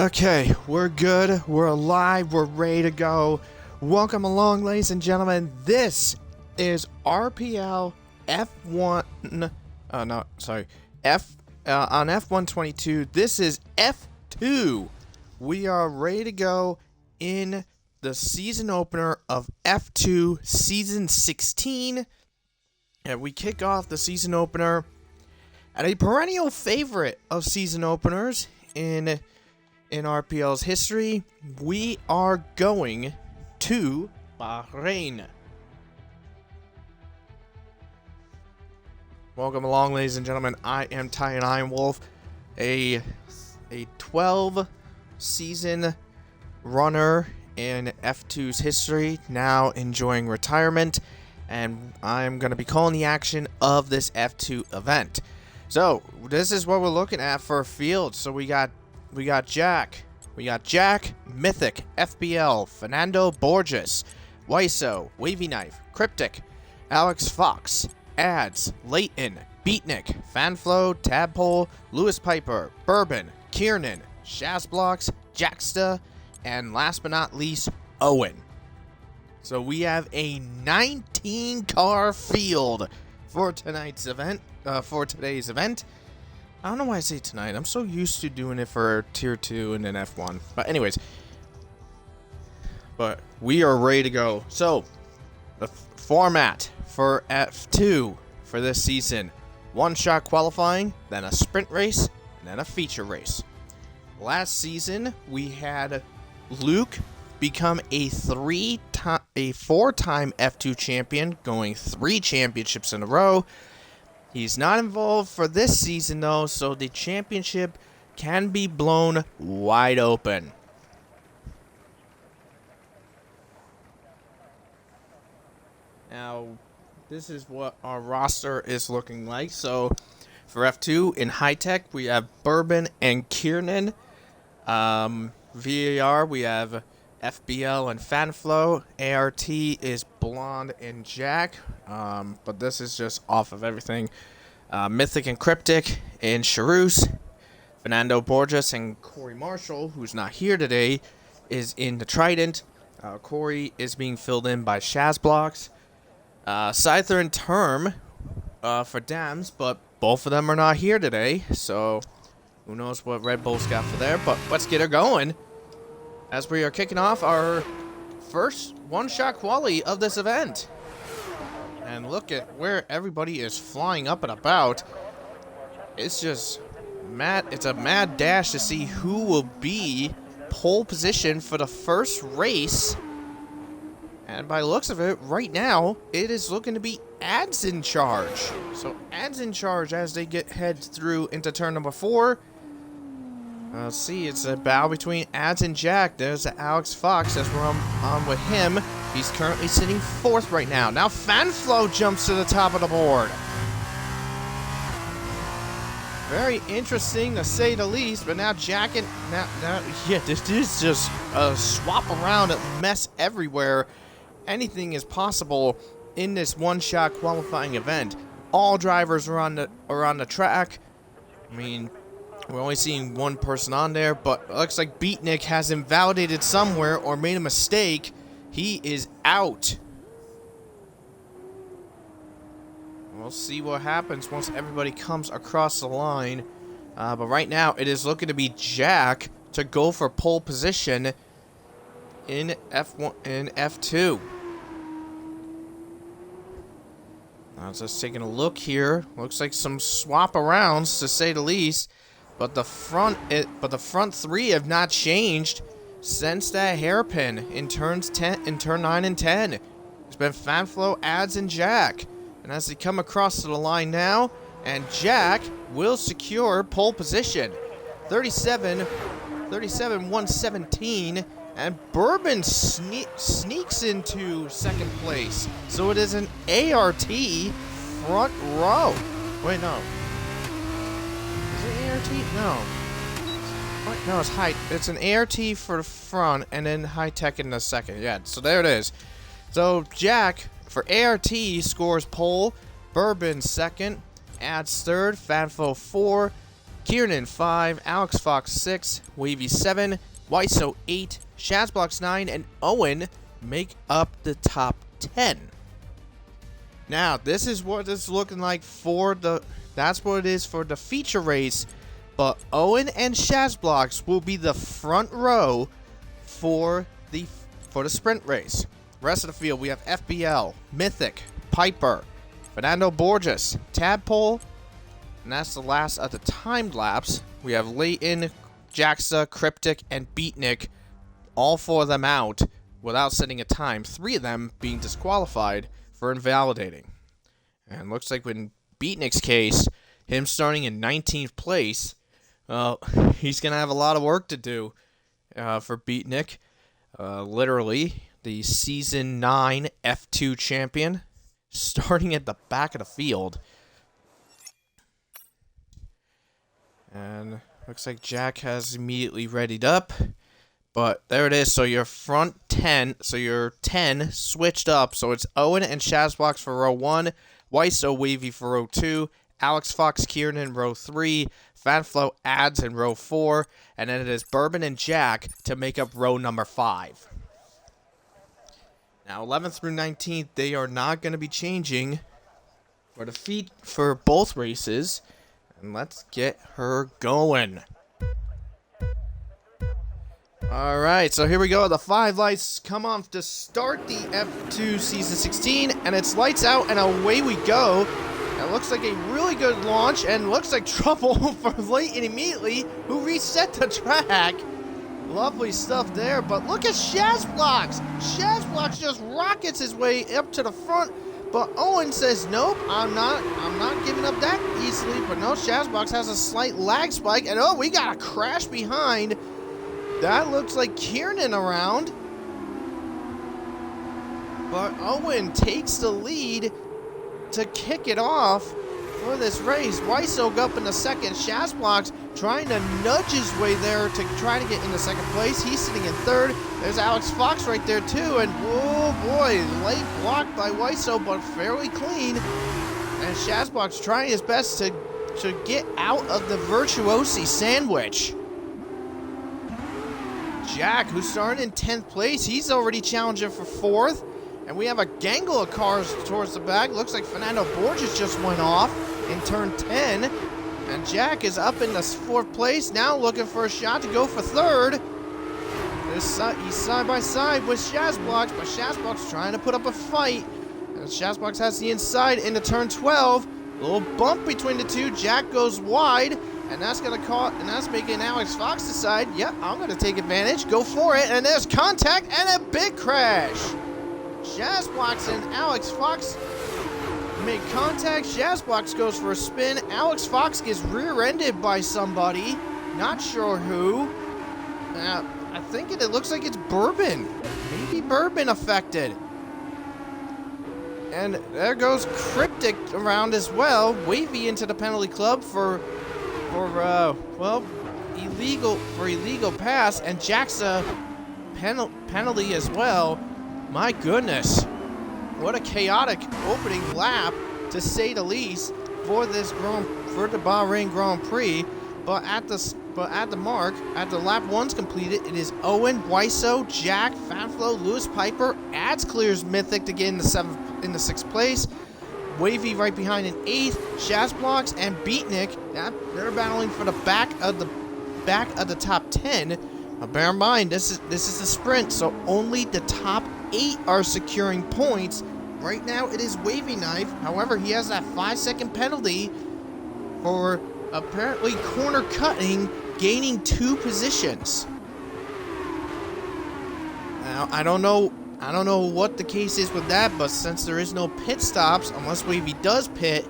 Okay, we're good, we're alive, we're ready to go. Welcome along, ladies and gentlemen. This is RPL F1, on F122. This is F2. We are ready to go in the season opener of F2 Season 16. And we kick off the season opener at a perennial favorite of season openers in RPL's history. We are going to Bahrain. Welcome along, ladies and gentlemen. I am Ironwolf, a 12 season runner in F2's history, now enjoying retirement, and I'm going to be calling the action of this F2 event. So this is what we're looking at for a field. So we got Jack, Mythic, FBL, Fernando Borges, Wiso, Wavy Knife, Cryptic, Alex Fox, Ads, Leighton, Beatnik, Fanflow, Tadpole, Lewis Piper, Bourbon, Kiernan, Shazblocks, Jacksta, and last but not least, Owen. So we have a 19-car field for today's event. I don't know why I say tonight. I'm so used to doing it for Tier 2 and then F1. But anyways. But we are ready to go. So, the format for F2 for this season. One-shot qualifying, then a sprint race, and then a feature race. Last season, we had Luke become a four-time F2 champion, going 3 championships in a row. He's not involved for this season, though, so the championship can be blown wide open. Now, this is what our roster is looking like. So, for F2, in high-tech, we have Bourbon and Kiernan. VAR, we have FBL and Fanflow. ART is Blonde and Jack. But this is just off of everything. Mythic and Cryptic and Charus. Fernando Borges and Corey Marshall, who's not here today, is in the Trident. Corey is being filled in by Shazblocks. Scyther and Term for Dams, but both of them are not here today. So who knows what Red Bull's got for there. But let's get her going as we are kicking off our first one-shot quali of this event. And look at where everybody is flying up and about. It's just mad. It's a mad dash to see who will be pole position for the first race. And by the looks of it, right now, it is looking to be Ads in charge. So Ads in charge as they head through into turn number 4. Let's see, it's a battle between Ads and Jack. There's Alex Fox as we're on with him. He's currently sitting 4th right now. Now Fanflow jumps to the top of the board. Very interesting to say the least, but now Jack and this is just a swap around, a mess everywhere. Anything is possible in this one-shot qualifying event. All drivers are on the track. I mean, we're only seeing one person on there, but it looks like Beatnik has invalidated somewhere or made a mistake. He is out. We'll see what happens once everybody comes across the line. But right now, it is looking to be Jack to go for pole position in F1 and F2. Now just taking a look here. Looks like some swap arounds to say the least. But the front 3 have not changed since that hairpin in turn 9 and 10. It's been Fanflow, Ads, and Jack. And as they come across to the line now, and Jack will secure pole position. 37-117, and Bourbon sneaks into 2nd place. So it is an ART front row. Wait, no. Is it ART? No. What? No, it's high. It's an ART for the front, and then high-tech in the second. Yeah, so there it is. So Jack, for ART, scores pole. Bourbon 2nd. Ads 3rd. Fanfo 4. Kiernan 5, Alex Fox 6, Wavy 7, Wiso 8, Shazblox 9, and Owen make up the top 10. Now, this is what it's looking like for the... That's what it is for the feature race. But Owen and Shazblox will be the front row for the sprint race. Rest of the field, we have FBL, Mythic, Piper, Fernando Borges, Tadpole, and that's the last of the timed laps. We have Leighton, Jaxa, Cryptic, and Beatnik, all 4 of them out without setting a time. 3 of them being disqualified for invalidating. And looks like in Beatnik's case, him starting in 19th place, he's going to have a lot of work to do for Beatnik. Literally, the Season 9 F2 champion, starting at the back of the field. And looks like Jack has immediately readied up. But there it is. So your front 10, so your 10 switched up. So it's Owen and Shazblox for row 1, Wiso Wavy for row 2, Alex Fox Kiernan row 3, Fanflow Ads in row 4, and then it is Bourbon and Jack to make up row number 5. Now 11th through 19th, they are not going to be changing for the feet for both races. And let's get her going. Alright, so here we go. The 5 lights come on to start the F2 Season 16, and it's lights out, and away we go. It looks like a really good launch, and looks like trouble for Leighton immediately, who reset the track. Lovely stuff there, but look at Shazblox. Shazblox just rockets his way up to the front, but Owen says, nope, I'm not giving up that easily. But no, Shazblox has a slight lag spike, and oh, we got a crash behind. That looks like Kiernan around. But Owen takes the lead to kick it off for this race. Wiso up in the second. Shazblox trying to nudge his way there to try to get in the second place. He's sitting in third. There's Alex Fox right there too. And oh boy, late block by Wiso, but fairly clean. And Shazblox trying his best to get out of the Virtuosi sandwich. Jack, who started in 10th place, he's already challenging for 4th. And we have a gangle of cars towards the back. Looks like Fernando Borges just went off in turn 10. And Jack is up in the 4th place, now looking for a shot to go for 3rd. He's side by side with Shazblox, but Shazblox trying to put up a fight. And Shazblox has the inside into turn 12. A little bump between the two. Jack goes wide. And that's making Alex Fox decide, yep, I'm going to take advantage, go for it, and there's contact and a big crash. Shazblox and Alex Fox make contact. Shazblox goes for a spin. Alex Fox gets rear-ended by somebody, not sure who. I think it looks like it's Bourbon. Maybe Bourbon affected. And there goes Cryptic around as well. Wavy into the penalty club for illegal pass, and Jaxa penalty as well. My goodness, what a chaotic opening lap, to say the least, for the Bahrain Grand Prix. But at the lap 1's completed, it is Owen, Wiso, Jack, Fanflow, Lewis Piper. Ads clears Mythic to get in the 6th place. Wavy right behind in 8th, Shazblox and Beatnik. They're battling for the back of the top 10. But bear in mind, this is the sprint, so only the top 8 are securing points. Right now, it is Wavy Knife. However, he has that 5-second penalty for apparently corner cutting, gaining 2 positions. Now, I don't know what the case is with that, but since there is no pit stops, unless Wavy does pit,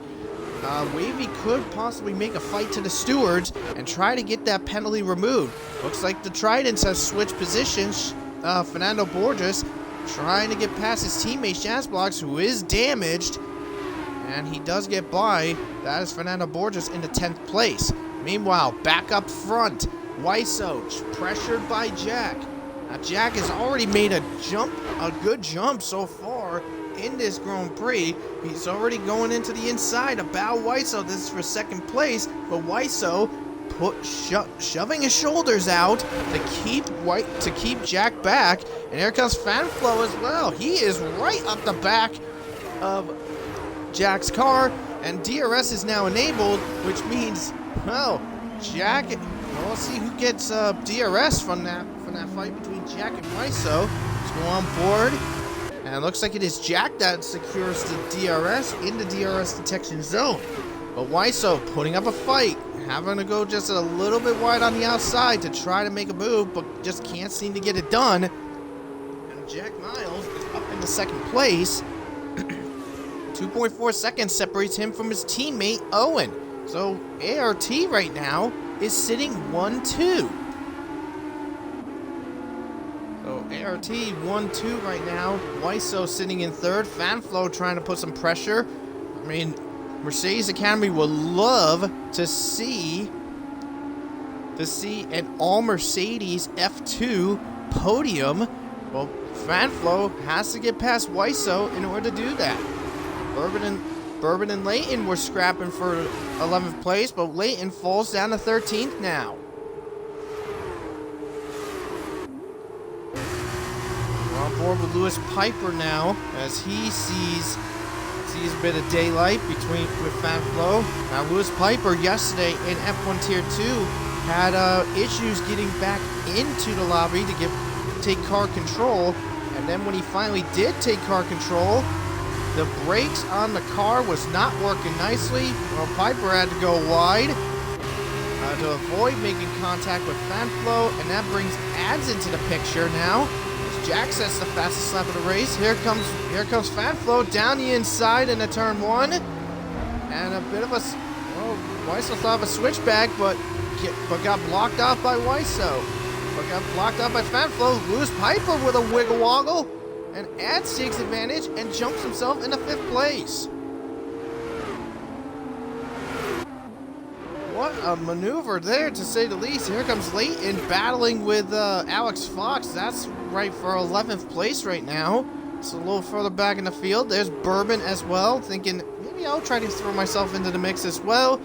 Wavy could possibly make a fight to the stewards and try to get that penalty removed. Looks like the Tridents have switched positions. Fernando Borges trying to get past his teammate Shazblox, who is damaged, and he does get by. That is Fernando Borges into 10th place. Meanwhile, back up front, Wiso pressured by Jack. Now, Jack has already made a good jump so far in this Grand Prix. He's already going into the inside of Wiso. This is for 2nd place, but Wiso shoving his shoulders out to keep Jack back. And here comes Fanflow as well. He is right up the back of Jack's car, and DRS is now enabled, which means, well, Jack. Well, let's see who gets DRS from that fight between Jack and Wiso. Let's go on board, and it looks like it is Jack that secures the DRS in the DRS detection zone. But Wiso putting up a fight, having to go just a little bit wide on the outside to try to make a move, but just can't seem to get it done. And Jack Miles is up in the second place. 2.4 seconds separates him from his teammate Owen. So ART right now is sitting 1-2. So ART 1-2 right now. Wiso sitting in third. Fanflow trying to put some pressure. I mean, Mercedes Academy would love to see an all Mercedes F2 podium. Well, Fanflow has to get past Wiso in order to do that. Bourbon and Layton were scrapping for 11th place, but Layton falls down to 13th now. We're on board with Lewis Piper now, as he sees a bit of daylight with Fanflow. Now, Lewis Piper yesterday in F1 Tier 2 had issues getting back into the lobby to take car control, and then when he finally did take car control, the brakes on the car was not working nicely. Well, Piper had to go wide to avoid making contact with Fanflow, and that brings Ads into the picture now. As Jack sets the fastest lap of the race. Here comes Fanflow down the inside into turn 1, and a bit of a Wiso thought of a switchback, but got blocked off by Wiso. But got blocked off by Fanflow. Lewis Piper with a wiggle woggle. And Ads takes advantage and jumps himself into 5th place. What a maneuver there, to say the least. Here comes Layton battling with Alex Fox. That's right for 11th place right now. It's a little further back in the field. There's Bourbon as well, thinking maybe I'll try to throw myself into the mix as well.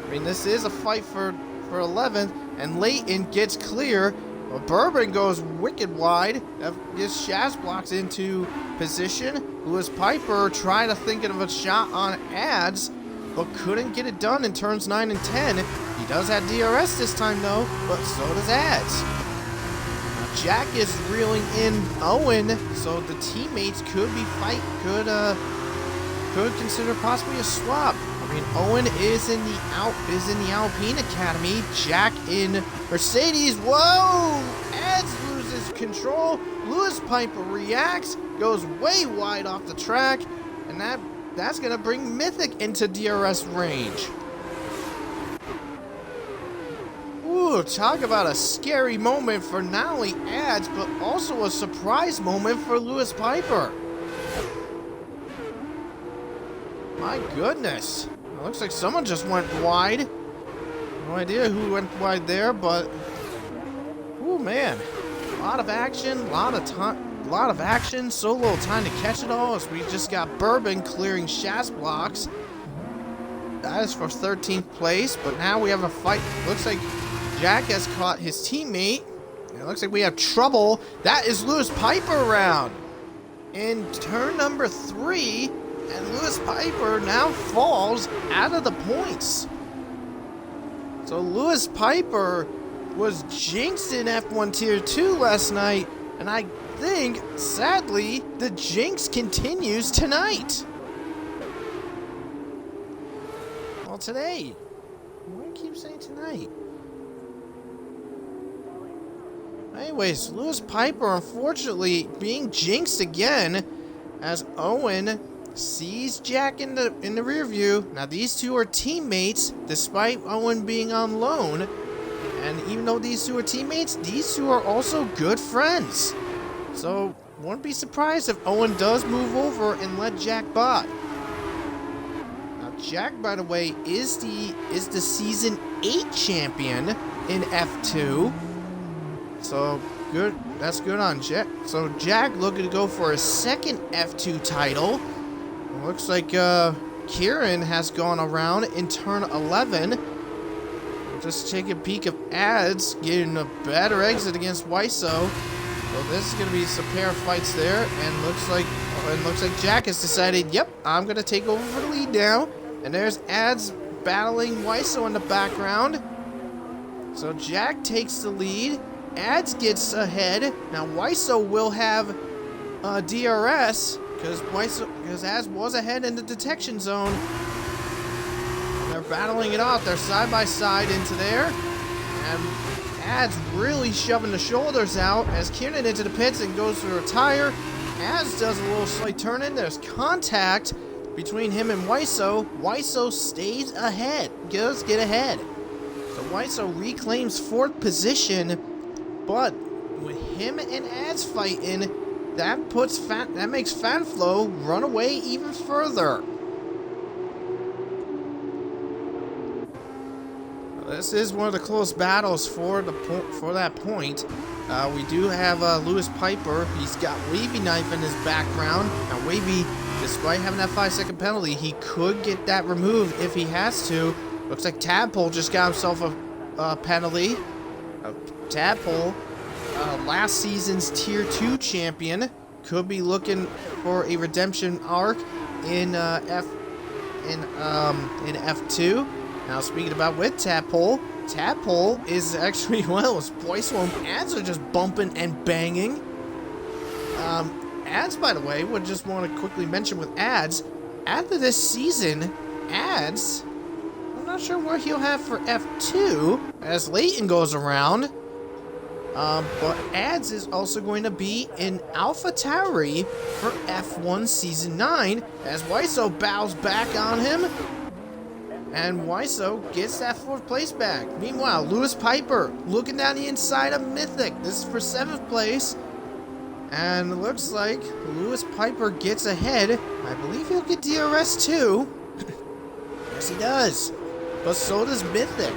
I mean, this is a fight for 11th, and Layton gets clear. Well, Bourbon goes wicked wide. Gets Shaz blocks into position. Lewis Piper tried to think of a shot on Ads, but couldn't get it done in turns 9 and 10. He does have DRS this time though, but so does Ads. Now, Jack is reeling in Owen, so the teammates could consider possibly a swap. I mean, Owen is in the Alpine Academy. Jack in Mercedes. Whoa! Ads loses control. Lewis Piper reacts, goes way wide off the track, and that's gonna bring Mythic into DRS range. Ooh, talk about a scary moment for not only Ads, but also a surprise moment for Lewis Piper. My goodness. It looks like someone just went wide. No idea who went wide there, but oh man, a lot of action, a lot of action. So little time to catch it all, as we just got Bourbon clearing Shaz blocks. That is for 13th place, but now we have a fight. Looks like Jack has caught his teammate. It looks like we have trouble. That is Lewis Piper around in turn number 3. And Lewis Piper now falls out of the points. So Lewis Piper was jinxed in F1 Tier 2 last night, and I think, sadly, the jinx continues tonight. Well, today. Why do I keep saying tonight? Anyways, Lewis Piper, unfortunately, being jinxed again, as Owen sees Jack in the rear view. Now these two are teammates, despite Owen being on loan. And even though these two are teammates, these two are also good friends. So wouldn't be surprised if Owen does move over and let Jack by. Now Jack, by the way, is the season 8 champion in F2. So good. That's good on Jack. So Jack looking to go for a second F2 title. Looks like Kieran has gone around in turn 11. We'll just take a peek of ads getting a better exit against Wiseau. Well, this is going to be some pair of fights there, and looks like Jack has decided, yep, I'm going to take over for the lead now. And there's ads battling Wiseau in the background. So Jack takes the lead. Ads gets ahead. Now Wiseau will have DRS because Ads was ahead in the detection zone. And they're battling it off. They're side by side into there. And Ads really shoving the shoulders out as Kieran into the pits and goes to retire. Ads does a little slight turn in. There's contact between him and Wiseau. Wiseau stays ahead. Does get ahead. So Wiseau reclaims 4th position. But with him and Ads fighting, that makes Fanflow run away even further. This is one of the close battles for that point. We do have Lewis Piper. He's got Wavy Knife in his background. Now Wavy, despite having that 5-second penalty, he could get that removed if he has to. Looks like Tadpole just got himself a penalty. Tadpole, last season's Tier 2 champion, could be looking for a redemption arc in F2. Now, speaking about with Tadpole, Tadpole is actually one of those boys where Ads are just bumping and banging. Ads, by the way, would just want to quickly mention with Ads, after this season, Ads, I'm not sure what he'll have for F2 as Leighton goes around. But Ads is also going to be in AlphaTauri for F1 Season 9 as Wiseau bows back on him. And Wiseau gets that 4th place back. Meanwhile, Lewis Piper looking down the inside of Mythic. This is for 7th place. And it looks like Lewis Piper gets ahead. I believe he'll get DRS too. Yes, he does. But so does Mythic.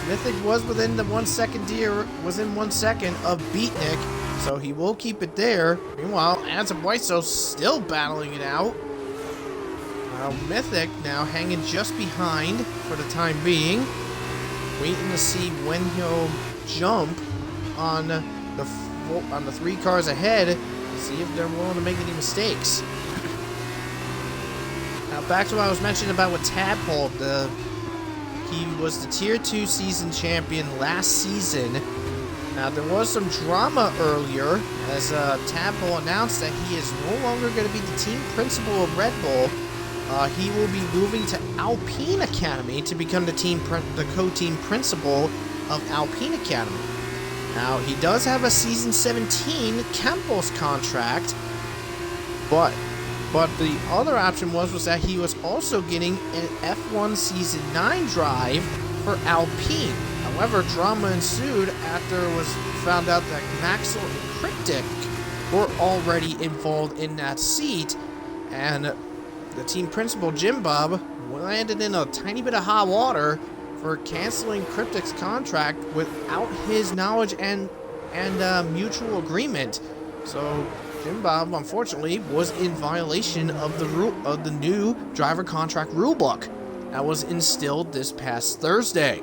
Mythic was within the 1 second within 1 second of Beatnik, so he will keep it there. Meanwhile, Ads and Wiseau still battling it out. Mythic now hanging just behind for the time being, waiting to see when he'll jump on the 3 cars ahead to see if they're willing to make any mistakes. Now back to what I was mentioning about with Tadpole. He was the Tier 2 season champion last season. Now, there was some drama earlier as Tadpole announced that he is no longer going to be the team principal of Red Bull. He will be moving to Alpine Academy to become the co-team principal of Alpine Academy. Now, he does have a Season 17 Campos contract, but the other option was that he was also getting an F1 Season 9 drive for Alpine. However, drama ensued after it was found out that Maxwell and Cryptic were already involved in that seat, and the team principal, Jim Bob, landed in a tiny bit of hot water for canceling Cryptic's contract without his knowledge and mutual agreement. So Jim Bob, unfortunately, was in violation of the new driver contract rulebook that was instilled this past Thursday.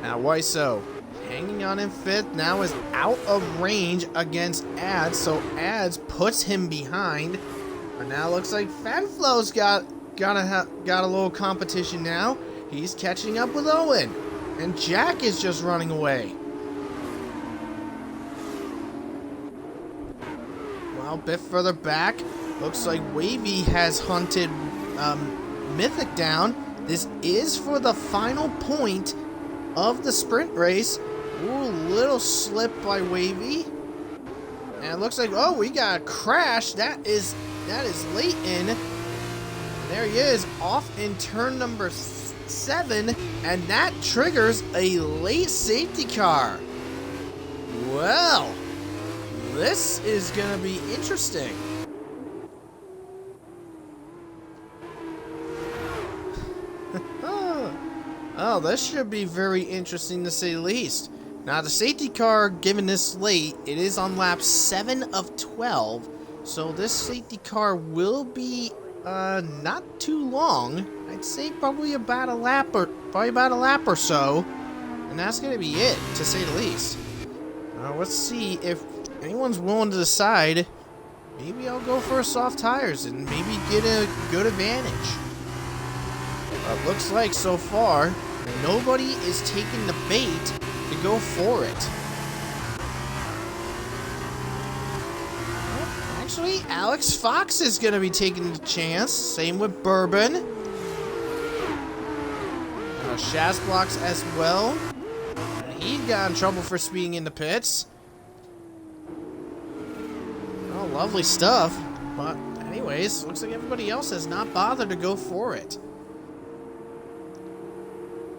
Now Wiseau, hanging on in 5th, now is out of range against Ads, so Ads puts him behind. And now looks like Fanflow's got a little competition now. He's catching up with Owen, and Jack is just running away. Well, a bit further back, looks like Wavy has hunted Mythic down. This is for the final point of the sprint race. Ooh, little slip by Wavy. And it looks like, oh, we got a crash. That is Leighton. There he is, off in turn number 7, and that triggers a late safety car. Well, this is gonna be interesting. Oh, this should be very interesting to say the least. Now, the safety car, given this late, it is on lap 7 of 12. So this safety car will be not too long. I'd say probably about a lap or so. And that's gonna be it, to say the least. Let's see if anyone's willing to decide. Maybe I'll go for soft tires and maybe get a good advantage. Looks like so far, nobody is taking the bait to go for it. Well, actually, Alex Fox is going to be taking the chance. Same with Bourbon. Shaz blocks as well. He got in trouble for speeding in the pits. Oh, lovely stuff. But anyways, looks like everybody else has not bothered to go for it.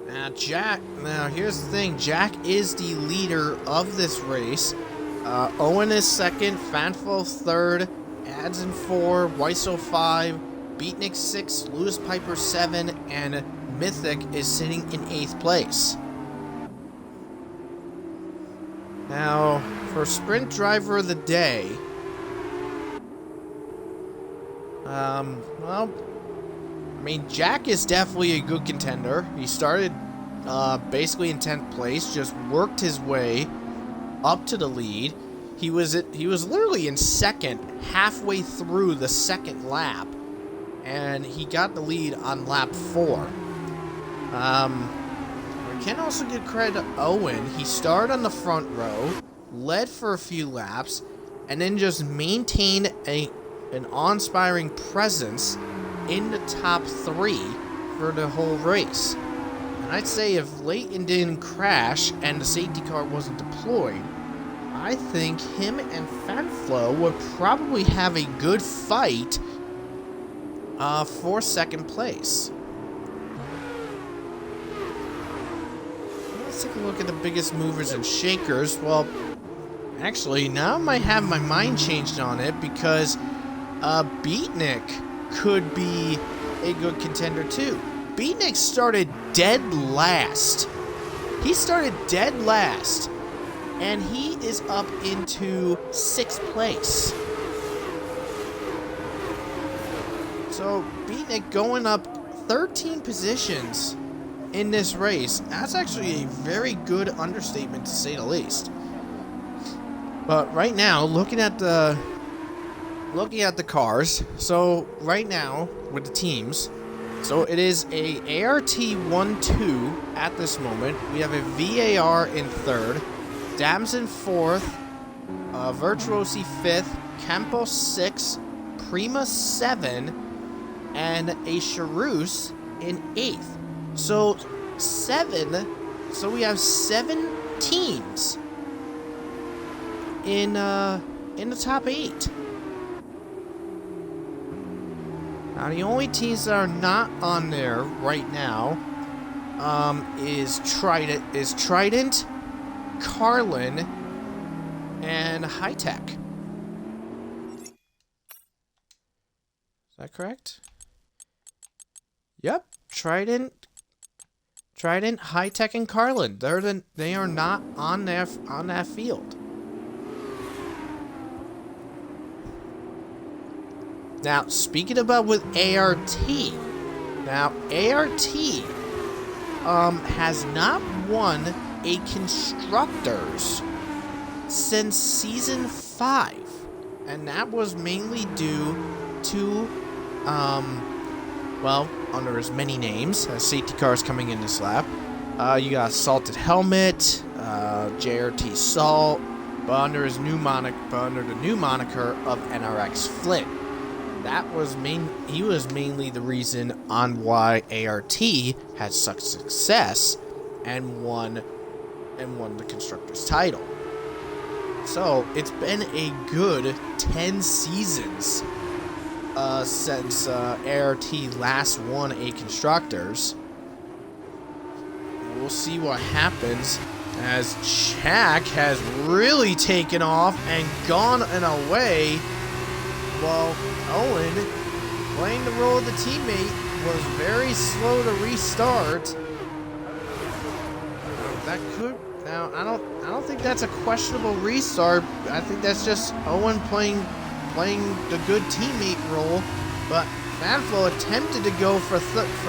Now here's the thing. Jack is the leader of this race. Owen is second, Fanfo third, Adson 4, Weiso 5, Beatnik 6, Lewis Piper 7, and Mythic is sitting in 8th place. Now, for Sprint Driver of the Day, well, I mean, Jack is definitely a good contender. He started basically in 10th place, just worked his way up to the lead. He was literally in second halfway through the second lap, and he got the lead on lap 4. We can also give credit to Owen. He started on the front row, led for a few laps, and then just maintained an awe-inspiring presence in the top 3 for the whole race. And I'd say if Leighton didn't crash and the safety car wasn't deployed, I think him and Fanflo would probably have a good fight for second place. Let's take a look at the biggest movers and shakers. Well, actually, now I might have my mind changed on it because Beatnik could be a good contender too. Beatnik started dead last. He started dead last, and he is up into 6th place. So Beatnik going up 13 positions in this race. That's actually a very good understatement, to say the least. But right now, looking at the cars, so right now with the teams, so it is a ART 1-2 at this moment. We have a VAR in 3rd, Damson 4th, Virtuosi 5th, Campos 6th, Prima 7, and a Charus in 8th. So we have 7 teams in the top 8. Now, the only teams that are not on there right now is Trident, Carlin, and High Tech. Is that correct? Yep, Trident, High Tech, and Carlin. They are not on that field. Now, speaking about with ART, ART has not won a Constructors since Season 5. And that was mainly due to, well, under as many names, safety cars coming in this lap. You got Salted Helmet, JRT Salt, but under the new moniker of NRX Flint. He was mainly the reason on why ART had such success and won the Constructors title. So it's been a good 10 seasons since ART last won a Constructors. We'll see what happens as Jack has really taken off and gone in a way. While Owen, playing the role of the teammate, was very slow to restart. I don't think that's a questionable restart. I think that's just Owen playing the good teammate role. But Fanflo attempted to go for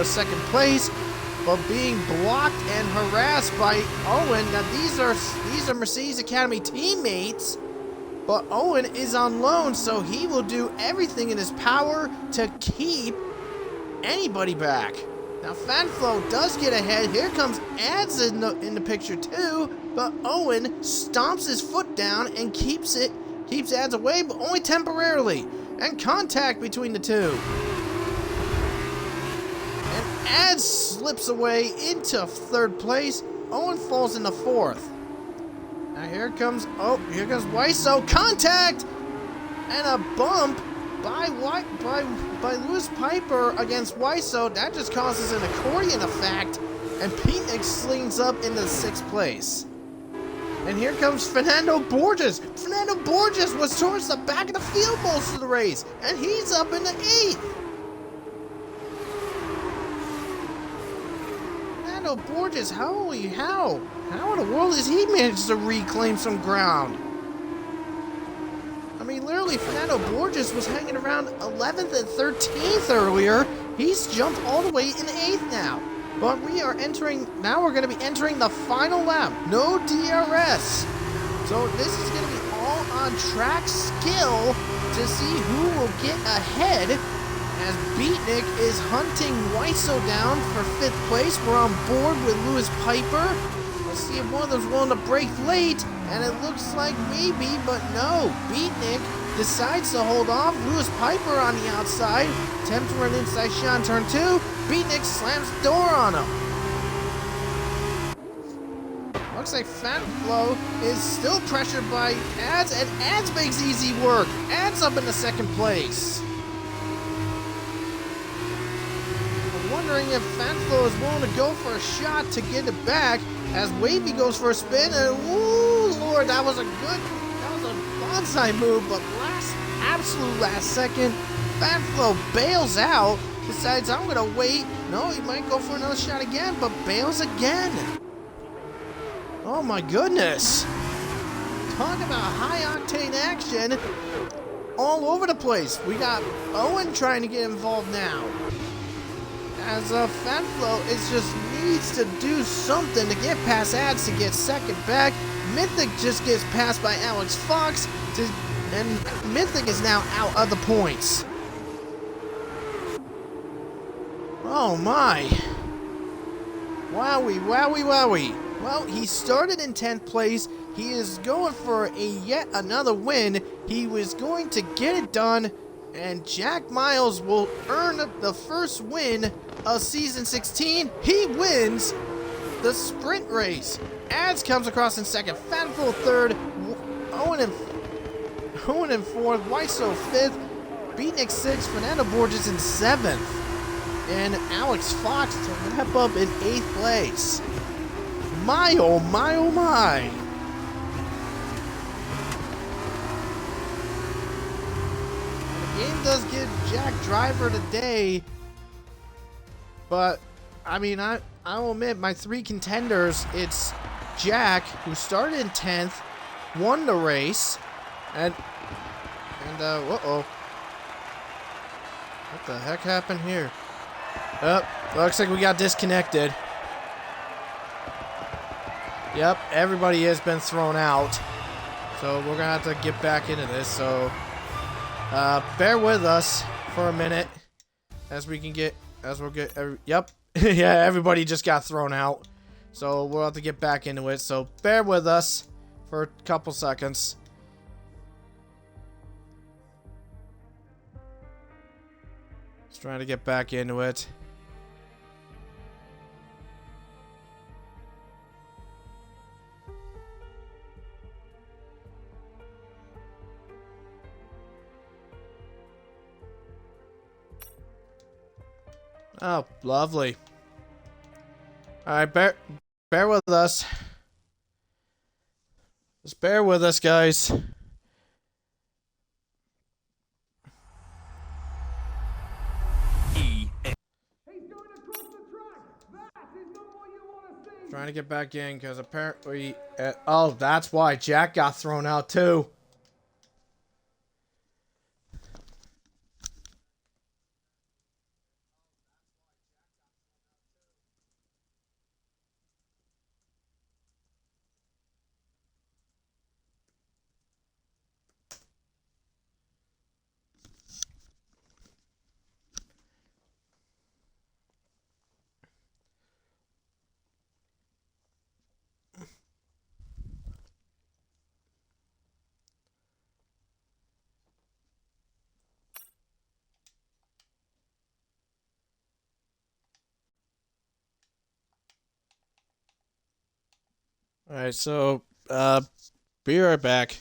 second place, but being blocked and harassed by Owen. Now these are Mercedes Academy teammates, but Owen is on loan, so he will do everything in his power to keep anybody back. Now Fanflo does get ahead. Here comes Ads in the picture too, but Owen stomps his foot down and keeps Ads away, but only temporarily. And contact between the two. And Ads slips away into third place. Owen falls into fourth. Now here comes Wiseau. Contact and a bump by Lewis Piper against Wiseau. That just causes an accordion effect, and Phoenix slings up into sixth place. And here comes Fernando Borges. Fernando Borges was towards the back of the field most of the race, and he's up in the 8th. Fernando Borges, how in the world has he managed to reclaim some ground? I mean, literally, Fernando Borges was hanging around 11th and 13th earlier. He's jumped all the way in 8th now. But we're going to be entering the final lap. No DRS. So this is going to be all on track skill to see who will get ahead, as Beatnik is hunting Wiseau down for 5th place. We're on board with Lewis Piper. Let's see if one of them's willing to break late, and it looks like maybe, but no. Beatnik decides to hold off. Lewis Piper on the outside. Attempts to run inside Sean turn 2. Beatnik slams the door on him. Looks like Fanflo is still pressured by Ads, and Ads makes easy work. Ads up in the 2nd place. I'm wondering if Fanflo is willing to go for a shot to get it back, as Wavy goes for a spin, and ooh, Lord, that was a bonsai move, but absolute last second, Fanflo bails out, decides I'm gonna wait. No, he might go for another shot again, but bails again. Oh my goodness. Talk about high octane action all over the place. We got Owen trying to get involved now, as Fanflo just needs to do something to get past Ads to get second back. Mythic just gets passed by Alex Fox, and Mythic is now out of the points. Oh my. Wowie, wowie, wowie. Well, he started in 10th place. He is going for yet another win. He was going to get it done, and Jack Miles will earn the first win of Season 16. He wins the sprint race. Ads comes across in 2nd, Fanflo 3rd, Owen in 4th, Wiseau 5th, Beatnik 6th, Fernando Borges in 7th, and Alex Fox to wrap up in 8th place. My oh my oh my. The game does give Jack driver today, but I mean, I'll admit, my 3 contenders, it's Jack, who started in 10th, won the race, and uh-oh. What the heck happened here? Looks like we got disconnected. Yep, everybody has been thrown out. So we're gonna have to get back into this, so bear with us for a minute yep. Yeah, everybody just got thrown out. So we'll have to get back into it. So bear with us for a couple seconds. Just trying to get back into it. Oh, lovely. Alright, bear with us. Just bear with us, guys. Trying to get back in because apparently, oh, that's why Jack got thrown out too. All right, so be right back.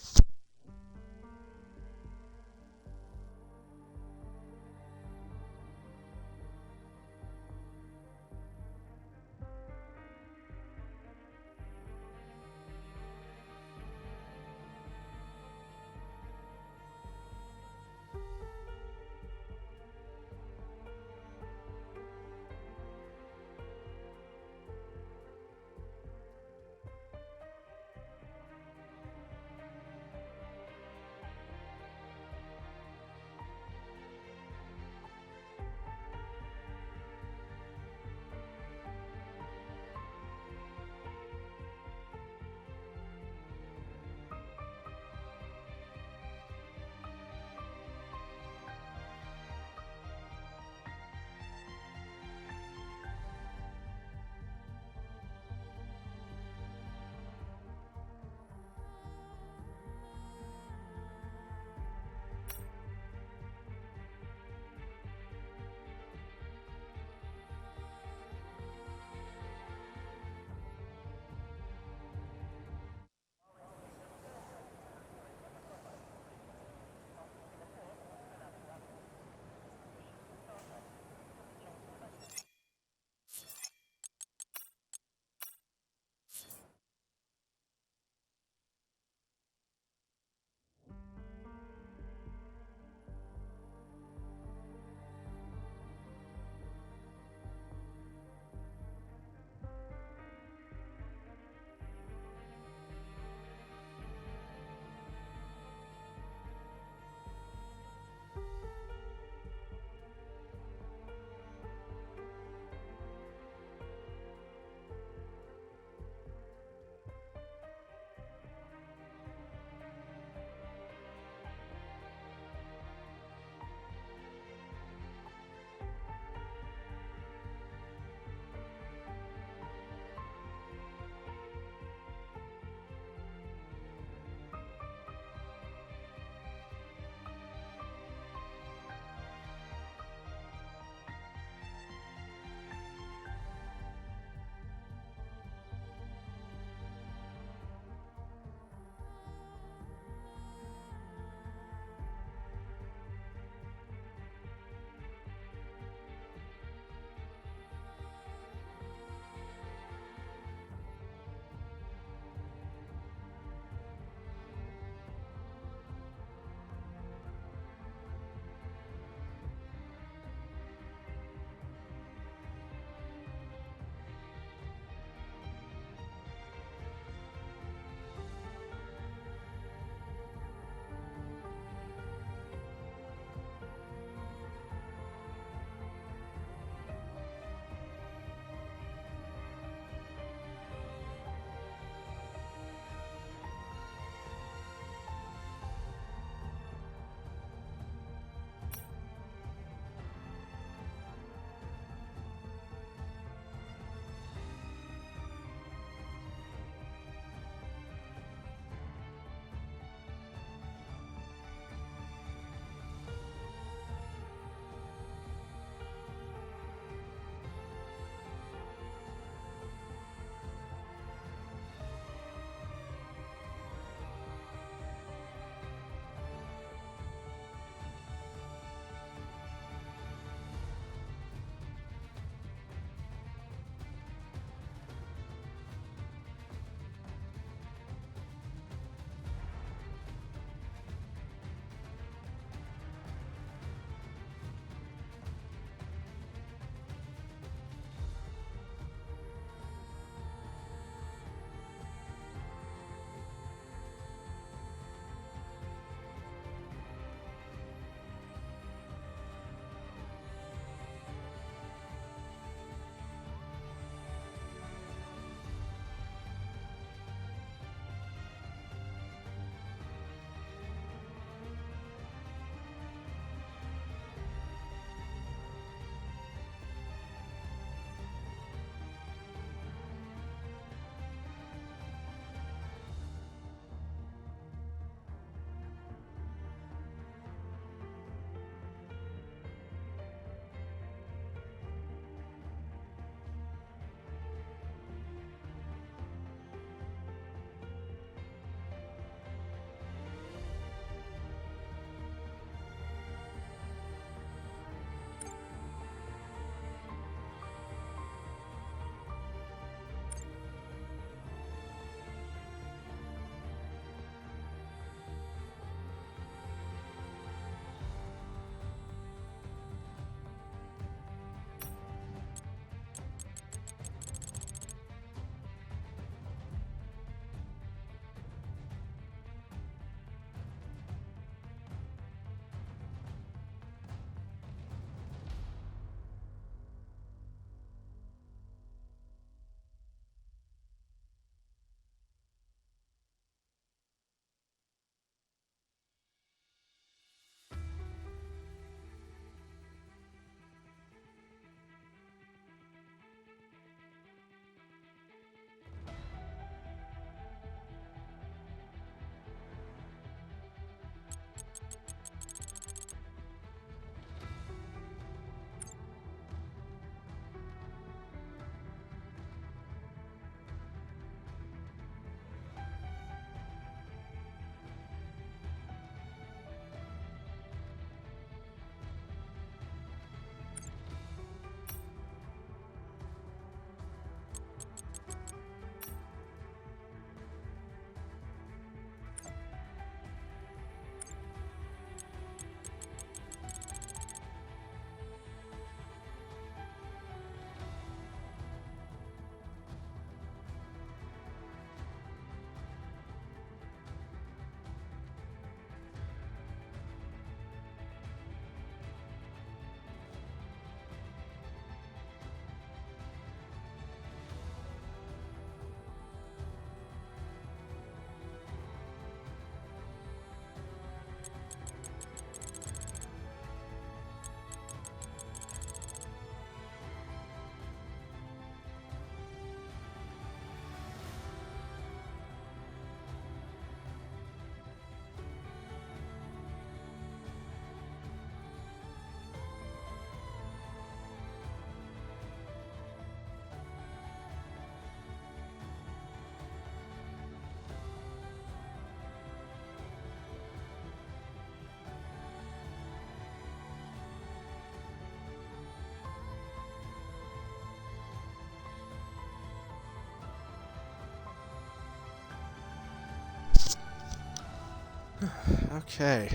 Okay,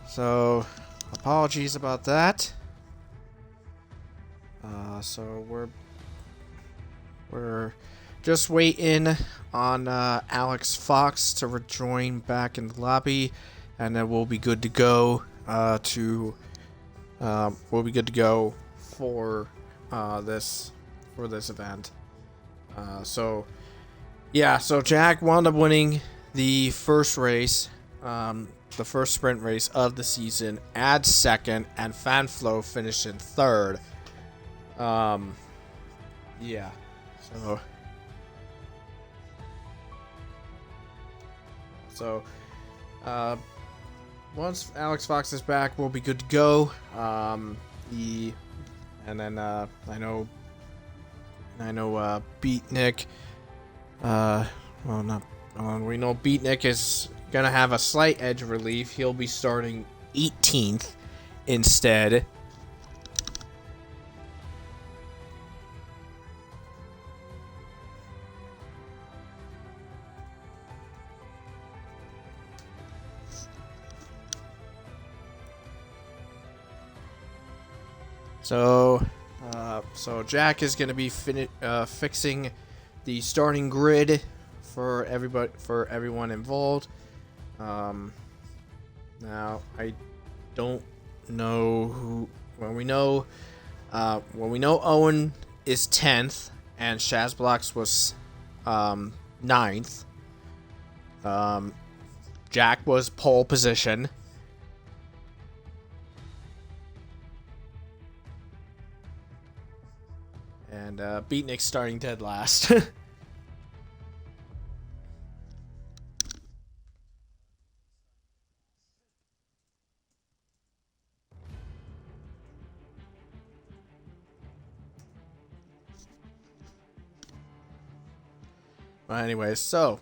so apologies about that. So we're just waiting on Alex Fox to rejoin back in the lobby, and then we'll be good to go. We'll be good to go for this event. So Jack wound up winning the first race, the first sprint race of the season, at second, and Fanflo finished in third. Yeah. So, once Alex Fox is back, we'll be good to go. I know Beatnik. We know Beatnik is gonna have a slight edge relief. He'll be starting 18th instead. So Jack is going to be fixing the starting grid for everyone involved. Now I don't know who. When we know Owen is 10th and Shazblocks was 9th. Jack was pole position. And Beatnik's starting dead last. Well, anyways, so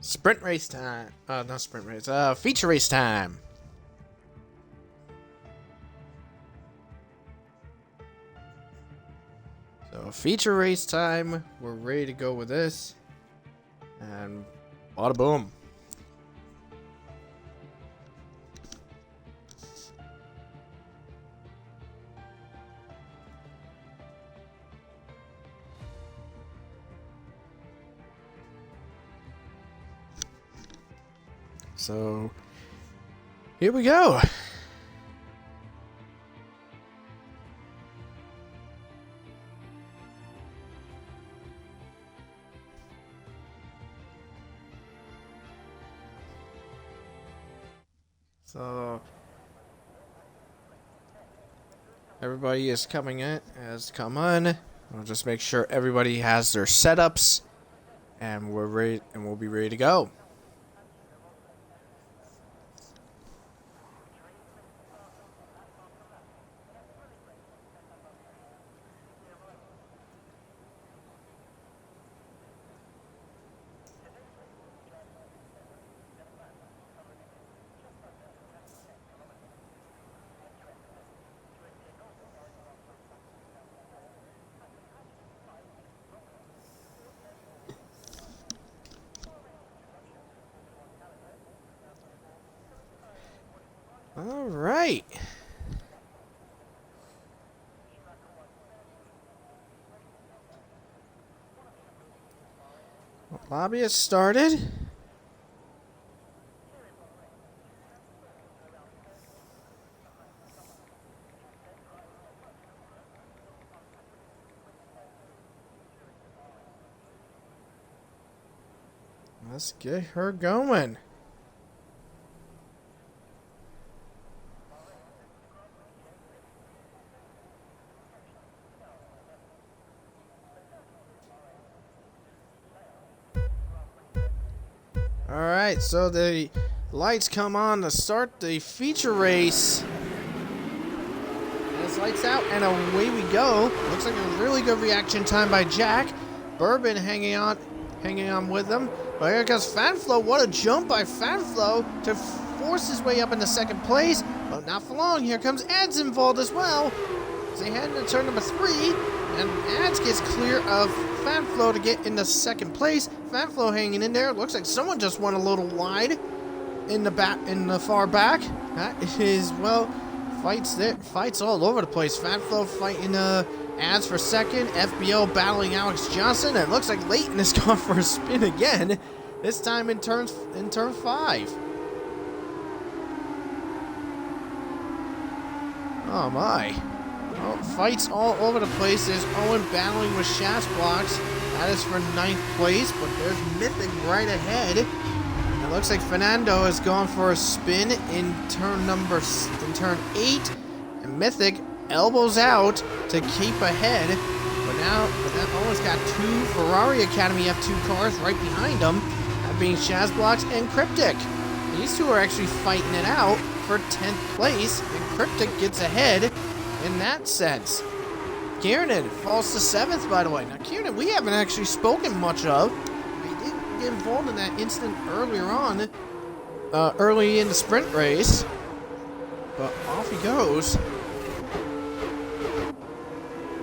sprint race time. Not sprint race. Feature race time. So feature race time. We're ready to go with this. And bada boom. So here we go. So everybody is coming in, has come on. I'll just make sure everybody has their setups, and we're ready, and we'll be ready to go. All right. Lobby has started. Let's get her going. Alright, so the lights come on to start the feature race. It's lights out and away we go. Looks like a really good reaction time by Jack. Bourbon hanging on with them. But here comes Fanflo. What a jump by Fanflo to force his way up into second place. But not for long. Here comes Ads involved as well. As they head into turn number 3. And Ads gets clear of Fanflo to get into second place. Fanflo hanging in there. Looks like someone just went a little wide. in the far back. That is, well, fights all over the place. Fanflo fighting ads for second. FBL battling Alex Johnson. And it looks like Leighton has gone for a spin again. This time in turn 5. Oh my. Well, fights all over the place. There's Owen battling with Shaz blocks. That is for 9th place, but there's Mythic right ahead. It looks like Fernando has gone for a spin in turn 8, and Mythic elbows out to keep ahead. But now Owen's got 2 Ferrari Academy F2 cars right behind him, that being Shaz blocks and Cryptic. These two are actually fighting it out for 10th place, and Cryptic gets ahead in that sense. Kiernan falls to 7th, by the way. Now, Kiernan, we haven't actually spoken much of. He did get involved in that incident earlier on, early in the sprint race. But off he goes.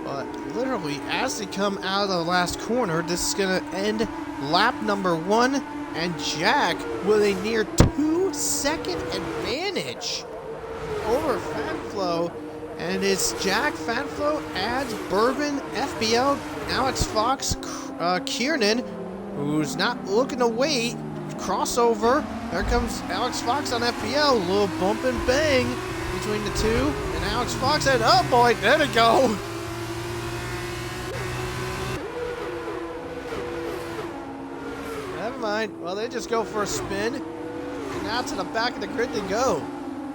But literally, as they come out of the last corner, this is going to end lap number 1, and Jack with a near 2-second advantage over Fanflo. And it's Jack, Fanflo, Ads, Bourbon, FBL, Alex Fox, Kiernan, who's not looking to wait. Crossover. There comes Alex Fox on FBL. A little bump and bang between the two. And Alex Fox said, oh boy, there they go. Never mind. Well, they just go for a spin. And now to the back of the grid they go.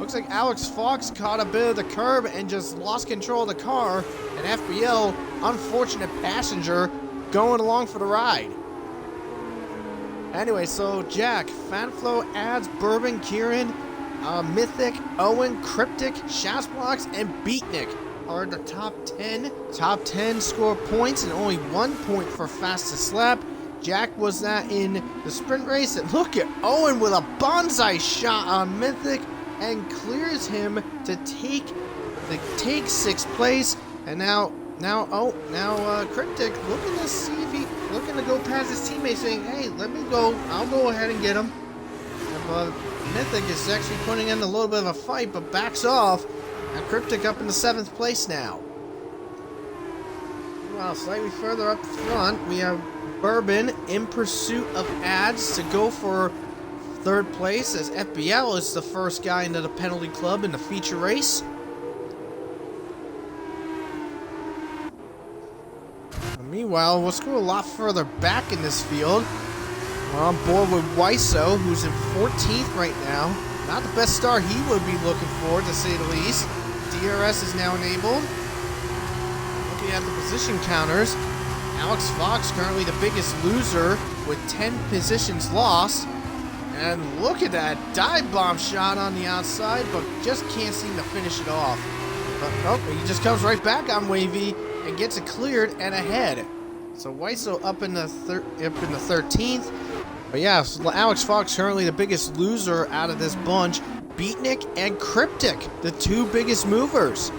Looks like Alex Fox caught a bit of the curb and just lost control of the car. And FBL, unfortunate passenger, going along for the ride. Anyway, so Jack, Fanflo, Ads, Bourbon, Kieran, Mythic, Owen, Cryptic, Shazblocks, and Beatnik are the top 10. Top 10 score points and only 1 point for fastest lap. Jack was that in the sprint race. And look at Owen with a bonsai shot on Mythic and clears him to take 6th place. And now Cryptic looking to see if he looking to go past his teammates, saying, "Hey, let me go. I'll go ahead and get him." But Mythic is actually putting in a little bit of a fight, but backs off. And Cryptic up in the 7th place now. Well, slightly further up front, we have Bourbon in pursuit of Ads to go for 3rd place, as FBL is the first guy into the penalty club in the feature race. Meanwhile, let's go a lot further back in this field. We're on board with Wiso, who's in 14th right now. Not the best start he would be looking for, to say the least. DRS is now enabled. Looking at the position counters, Alex Fox currently the biggest loser with 10 positions lost. And look at that dive bomb shot on the outside, but just can't seem to finish it off. But nope, he just comes right back on Wavy and gets it cleared and ahead. So Wiso up in the 13th. But yeah, so Alex Fox currently the biggest loser out of this bunch. Beatnik and Cryptic, the 2 biggest movers.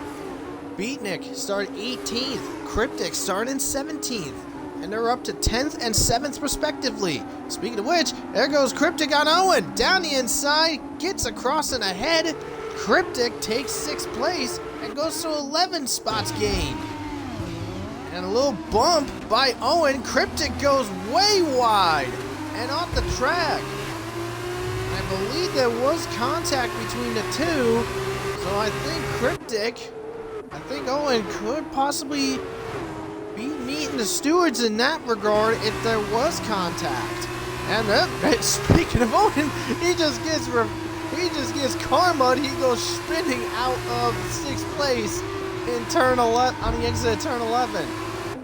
Beatnik started 18th, Cryptic started 17th. And they're up to 10th and 7th respectively. Speaking of which, there goes Cryptic on Owen. Down the inside, gets across and ahead. Cryptic takes 6th place and goes to 11 spots gained. And a little bump by Owen. Cryptic goes way wide and off the track. I believe there was contact between the two. So I think Owen could possibly be meeting the stewards in that regard if there was contact. And speaking of Owen, he just gets karma. He goes spinning out of 6th place in turn 11 on the exit of turn 11.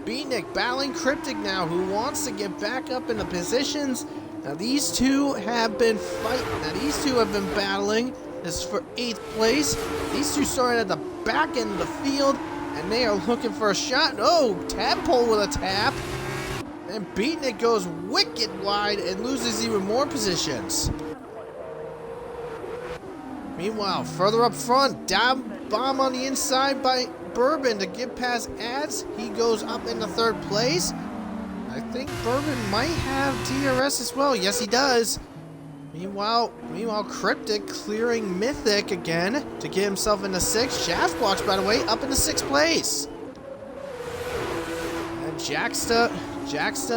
Beatnik battling Cryptic now, who wants to get back up in the positions. Now these two have been fighting. Now these two have been battling. This is for 8th place. These two started at the back end of the field, and they are looking for a shot. Oh, Tadpole with a tap. And Beatnik goes wicked wide and loses even more positions. Meanwhile, further up front, dive bomb on the inside by Bourbon to get past Ads. He goes up in the 3rd place. I think Bourbon might have DRS as well. Yes, he does. Meanwhile, Cryptic clearing Mythic again to get himself into 6th. Shazblox, by the way, up into 6th place. And Jacksta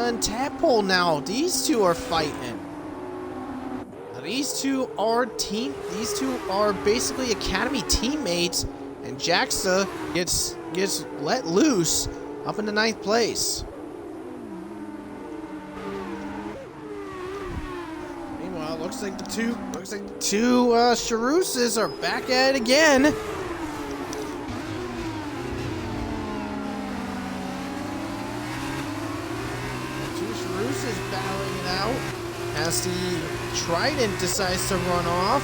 and Tadpole now. These two are fighting. Now, these two are basically Academy teammates, and Jacksta gets let loose up into 9th place. Meanwhile, looks like the two Charuses are back at it again. Two Charuses battling it out as the Trident decides to run off.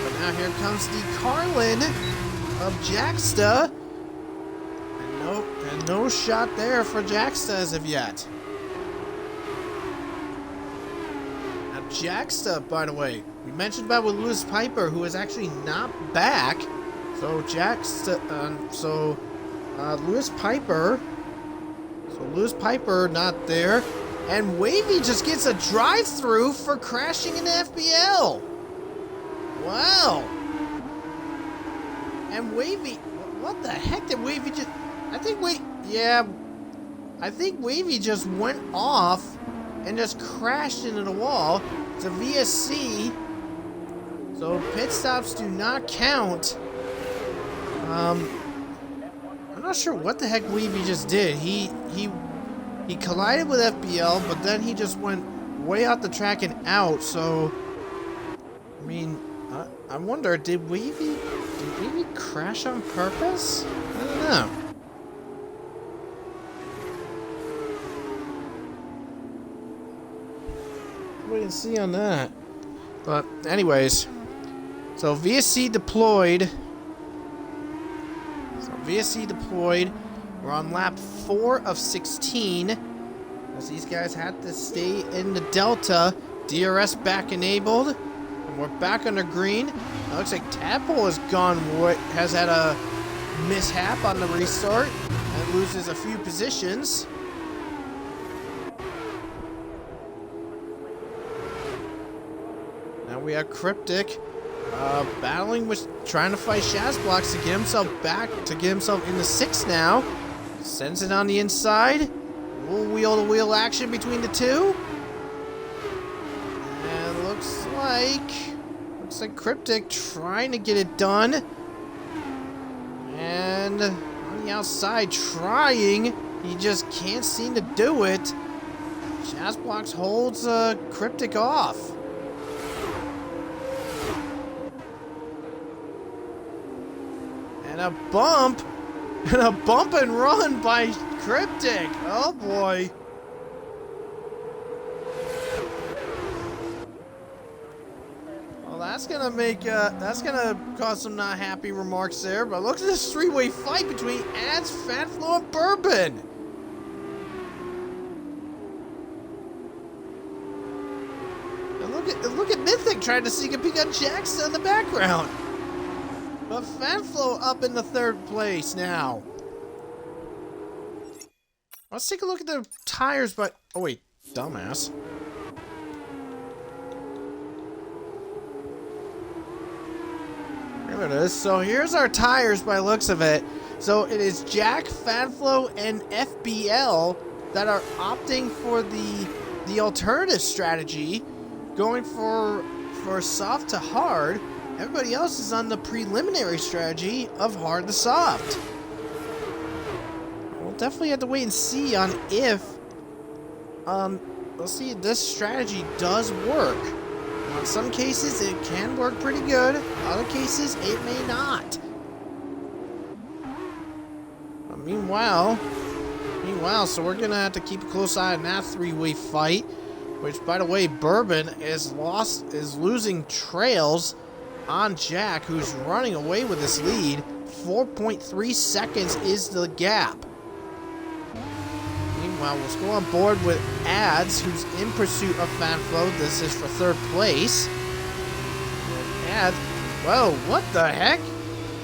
But now here comes the Carlin of Jacksta. And no shot there for Jacksta as of yet. Now Jacksta, by the way, we mentioned about with Lewis Piper, who is actually not back. So Jacksta, Lewis Piper not there, and Wavy just gets a drive-through for crashing into FPL. Wow. And Wavy, what the heck did Wavy just? I think Wavy just went off and just crashed into the wall. It's a VSC, so pit stops do not count. I'm not sure what the heck Wavy just did. He collided with FBL, but then he just went way out the track and out. So, I mean, I wonder, did Wavy crash on purpose? I don't know. We can see on that. But anyways, so VSC deployed. We're on lap 4 of 16. As these guys had to stay in the Delta. DRS back enabled. And we're back under green. It looks like Tadpole has had a mishap on the restart. And loses a few positions. Now we have Cryptic battling with trying to fight Shazblox to get himself back, to get himself into 6 now. Sends it on the inside. Little wheel-to-wheel action between the two. And looks like Cryptic trying to get it done. And on the outside trying. He just can't seem to do it. Shazblox holds Cryptic off. And a bump and run by Cryptic. Oh boy. Well, that's gonna cause some not happy remarks there. But look at this 3-way fight between Ads, Fatflow, and Bourbon. And look at Mythic trying to sneak a peek on Jackson in the background. But Fanflow up in the 3rd place now. Let's take a look at the tires, but... Oh, wait. Dumbass. There it is. So here's our tires by looks of it. So it is Jack, Fanflow, and FBL that are opting for the alternative strategy, going for soft to hard. Everybody else is on the preliminary strategy of hard to soft. We'll definitely have to wait and see on if, we'll see if this strategy does work. Now, in some cases, it can work pretty good. Other cases, it may not. But meanwhile, so we're gonna have to keep a close eye on that 3-way fight. Which, by the way, Bourbon is losing trails on Jack, who's running away with this lead. 4.3 seconds is the gap. Meanwhile, let's go on board with Ads, who's in pursuit of Fanflow. This is for 3rd place. And Ads, whoa, what the heck?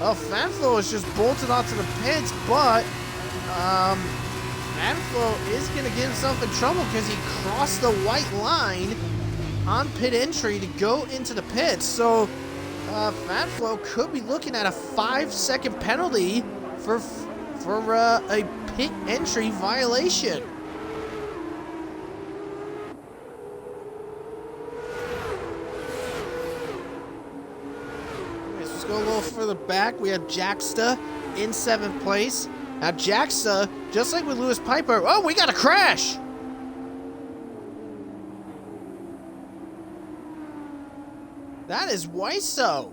Well, Fanflow is just bolted onto the pits, but Fanflow is going to get himself in trouble because he crossed the white line on pit entry to go into the pits. So Fanflo could be looking at a 5-second penalty for a pit entry violation. Anyways, let's go a little further back. We have Jacksta in 7th place. Now Jacksta, just like with Lewis Piper, oh, we got a crash! That is Wiseau.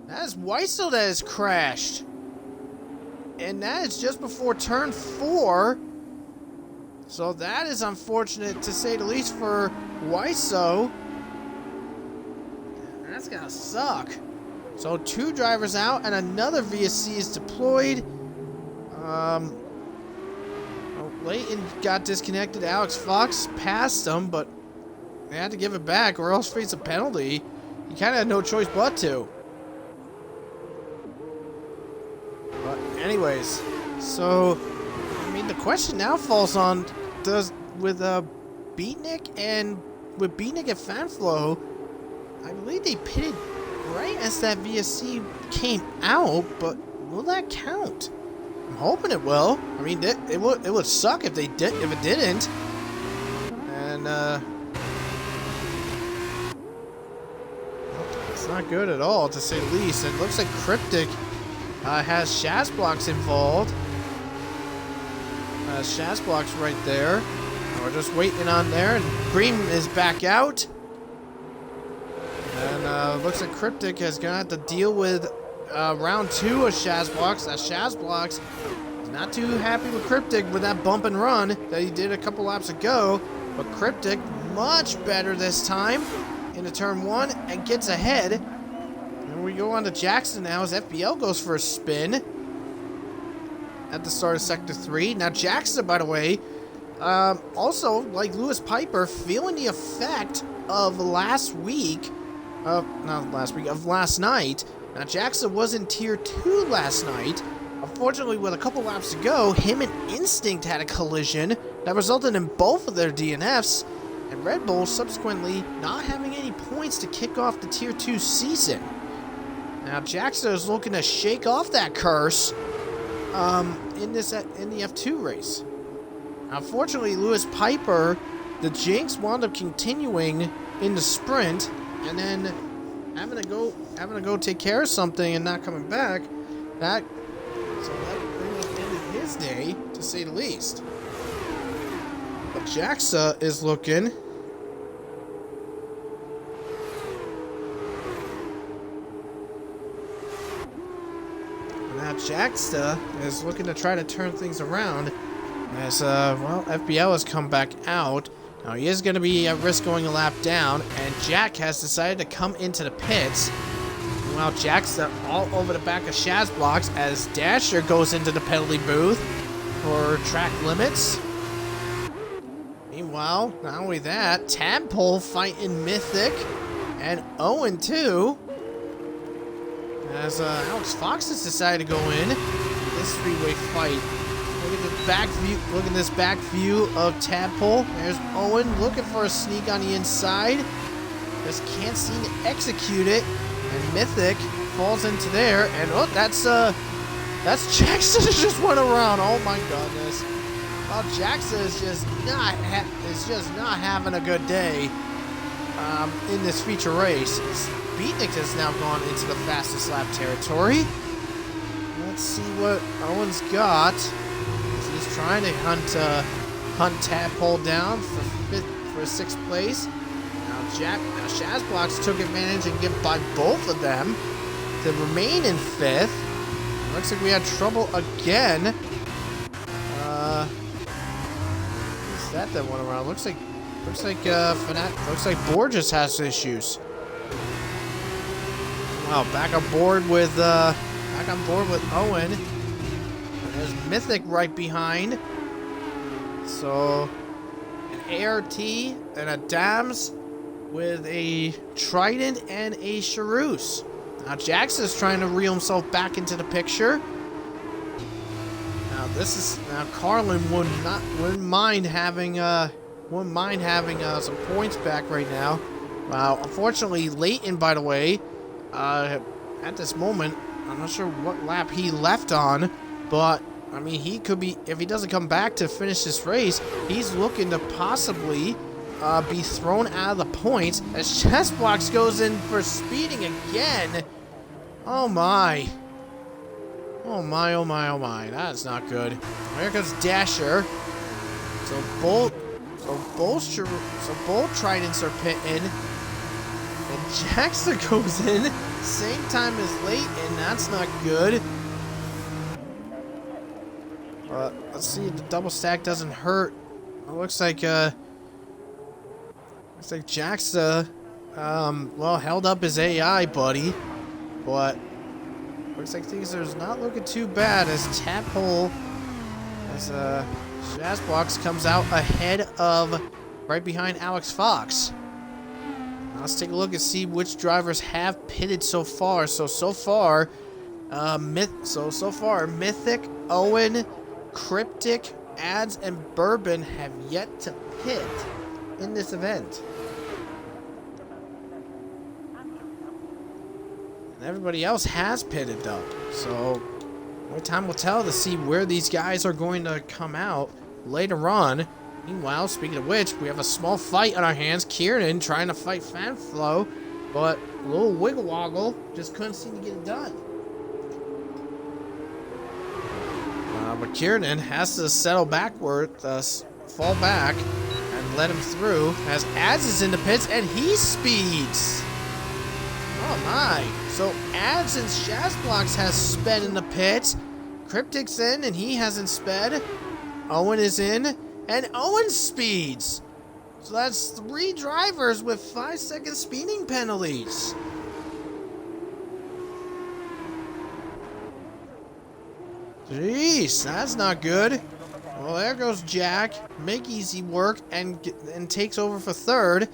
That is Wiseau that has crashed. And that is just before turn 4. So that is unfortunate to say the least for Wiseau. That's gonna suck. So 2 drivers out and another VSC is deployed. Leighton got disconnected. Alex Fox passed him, but they had to give it back or else face a penalty. He kind of had no choice but to. But anyways, so I mean the question now falls on with Beatnik and Fanflo. I believe they pitted right as that VSC came out, but will that count? I'm hoping it will. I mean, it would suck if it didn't. And it's not good at all, to say the least. It looks like Cryptic has Shazblocks involved. Shazblocks right there. We're just waiting on there, and Bream is back out. And looks like Cryptic has gonna have to deal with round 2 of Shazblocks. Shazblocks is not too happy with Cryptic with that bump and run that he did a couple laps ago. But Cryptic much better this time into turn 1 and gets ahead. And we go on to Jackson now as FPL goes for a spin at the start of Sector 3. Now Jackson, by the way, also like Lewis Piper, feeling the effect of last night. Now Jackson was in Tier 2 last night. Unfortunately, with a couple laps to go, him and Instinct had a collision that resulted in both of their DNFs, and Red Bull subsequently not having any points to kick off the Tier 2 season. Now Jackson is looking to shake off that curse in the F2 race. Unfortunately, Lewis Piper, the jinx wound up continuing in the sprint, and then having to go take care of something and not coming back. That pretty much ended his day, to say the least. But Jaxa is looking. Now Jaxa is looking to try to turn things around. As, FBL has come back out. Now, he is going to be at risk going a lap down, and Jack has decided to come into the pits. Meanwhile, Jack's all over the back of Shazblocks as Dasher goes into the penalty booth for track limits. Meanwhile, not only that, Tadpole fighting Mythic and Owen, too. As Alex Fox has decided to go in this 3-way fight. Look at the back view. Look at this back view of Tadpole. There's Owen looking for a sneak on the inside. Just can't seem to execute it. And Mythic falls into there. And oh, that's Jackson just went around. Oh my goodness. Well, Jackson is just not having a good day in this feature race. Beatnik has now gone into the fastest lap territory. Let's see what Owen's got. He's trying to hunt Tadpole down for 6th place. Now Shazblocks took advantage and get by both of them to remain in 5th. Looks like we had trouble again. Who's that went around? Looks like Borges has issues. Wow, back on board with Owen. There's Mythic right behind. So, an ART and a Dams with a Trident and a Charus. Now, Jackson's trying to reel himself back into the picture. Now, Carlin wouldn't mind having wouldn't mind having some points back right now. Unfortunately, Leighton, by the way, at this moment, I'm not sure what lap he left on, but I mean, he could be, if he doesn't come back to finish this race, he's looking to possibly be thrown out of the points as Chessbox goes in for speeding again. Oh my. Oh my, oh my, oh my. That's not good. Here comes Dasher. So both Tridents are pitting. And Jackster goes in. Same time as Leighton. That's not good. Let's see if the double stack doesn't hurt. It looks like Jackster well, held up his AI, buddy. But looks like things are not looking too bad as Shazbox comes out ahead of, right behind Alex Fox. Now let's take a look and see which drivers have pitted so far. So far, Mythic, Owen, Cryptic, Ads, and Bourbon have yet to pit in this event. And everybody else has pitted though. So only time will tell to see where these guys are going to come out later on. Meanwhile, speaking of which, we have a small fight on our hands. Kieran trying to fight Fanflow, but a little wiggle woggle just couldn't seem to get it done. But Kieran has to settle backward, fall back, and let him through as Ads is in the pits and he speeds. Oh my. So Ads and Shazblocks has sped in the pits. Cryptic's in and he hasn't sped. Owen is in and Owen speeds. So that's 3 drivers with 5-second speeding penalties. Jeez, that's not good. Well, there goes Jack. Make easy work and takes over for third.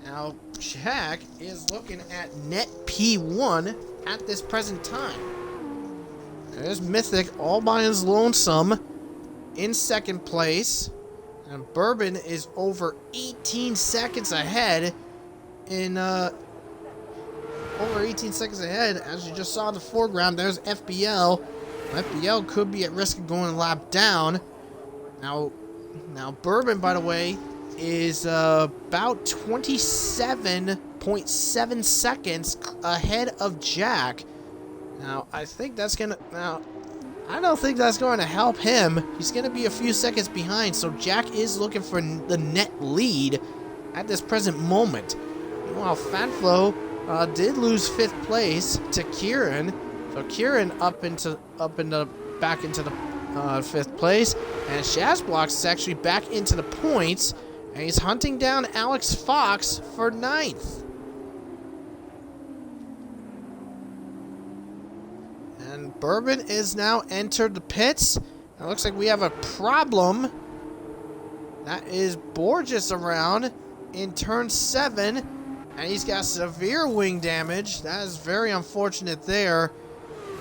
Now, Jack is looking at net P1 at this present time. There's Mythic all by his lonesome in second place. And Bourbon is over 18 seconds ahead in, over 18 seconds ahead. As you just saw in the foreground, there's FPL. FPL could be at risk of going a lap down. Now Bourbon, by the way, is about 27.7 seconds ahead of Jack. Now, I don't think that's going to help him. He's going to be a few seconds behind, so Jack is looking for the net lead at this present moment. Meanwhile, Fanflow did lose 5th place to Kieran. So Kieran back into the 5th place, and Shazblocks is actually back into the points, and he's hunting down Alex Fox for 9th. And Bourbon is now entered the pits. It looks like we have a problem. That is Borges around in turn 7, and he's got severe wing damage. That is very unfortunate there.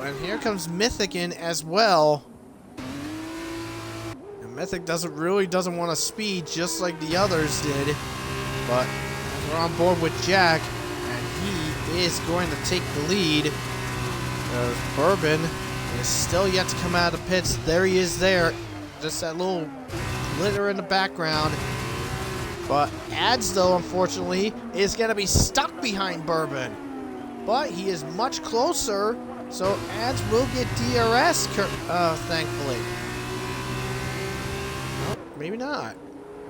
And here comes Mythic in as well. And Mythic doesn't want to speed just like the others did. But we're on board with Jack, and he is going to take the lead. Bourbon is still yet to come out of the pits. There he is there. Just that little glitter in the background. But Ads, though, unfortunately, is going to be stuck behind Bourbon. But he is much closer. So Ads will get DRS, thankfully. Nope, maybe not.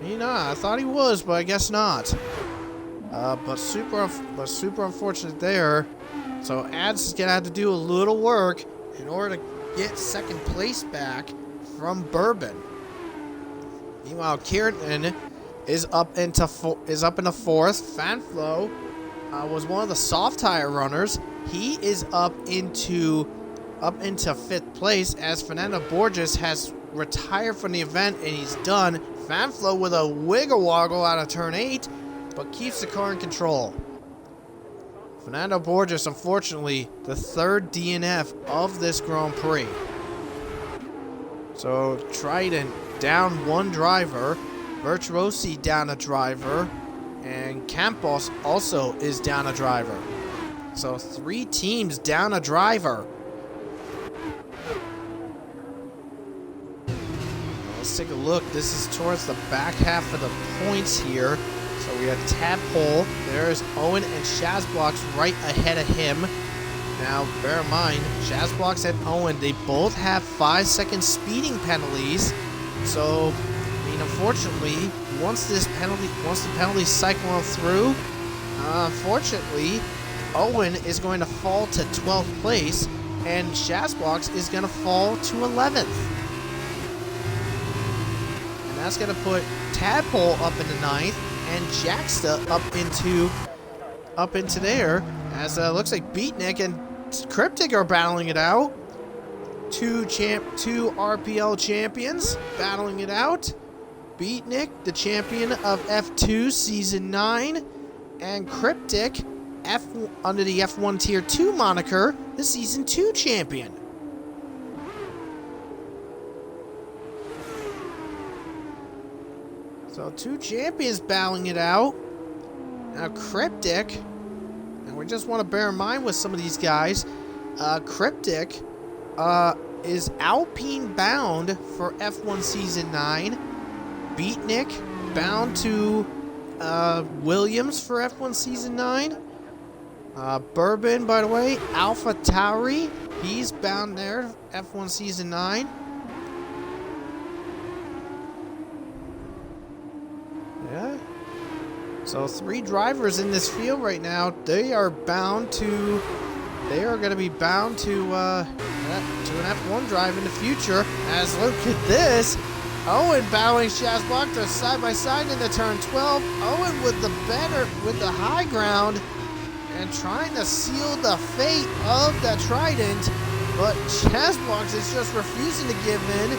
Maybe not. I thought he was, but I guess not. But super unfortunate there. So Ads is gonna have to do a little work in order to get 2nd place back from Bourbon. Meanwhile, Kieran is up into 4th. Fanflow was one of the soft tire runners. He is up into 5th place as Fernando Borges has retired from the event and he's done. Fanflow with a wiggle woggle out of turn 8, but keeps the car in control. Fernando Borges, unfortunately, the 3rd DNF of this Grand Prix. So Trident down 1 driver, Virtuosi down a driver. And Campos also is down a driver. So 3 teams down a driver. Let's take a look. This is towards the back half of the points here. So we have Tadpole. There's Owen and Shazblocks right ahead of him. Now, bear in mind, Shazblocks and Owen, they both have 5-second speeding penalties. So, I mean, unfortunately, once the penalties cycle on through, unfortunately, Owen is going to fall to 12th place, and Shazblocks is going to fall to 11th. And that's going to put Tadpole up into 9th, and Jacksta up into there, as looks like Beatnik and Cryptic are battling it out. Two RPL champions battling it out. Beatnik, the champion of F2 Season 9, and Cryptic, under the F1 Tier 2 moniker, the Season 2 champion. So 2 champions battling it out. Now Cryptic, and we just want to bear in mind with some of these guys, Cryptic is Alpine bound for F1 Season 9. Beatnik bound to Williams for F1 Season 9. Bourbon, by the way, Alpha Tauri, he's bound there, F1 Season 9. Yeah. So 3 drivers in this field right now. They are going to be bound to an F1 drive in the future. As look at this, Owen battling Shazblock. They're side by side in the turn 12. Owen with the high ground and trying to seal the fate of the Trident, but Shazblock is just refusing to give in.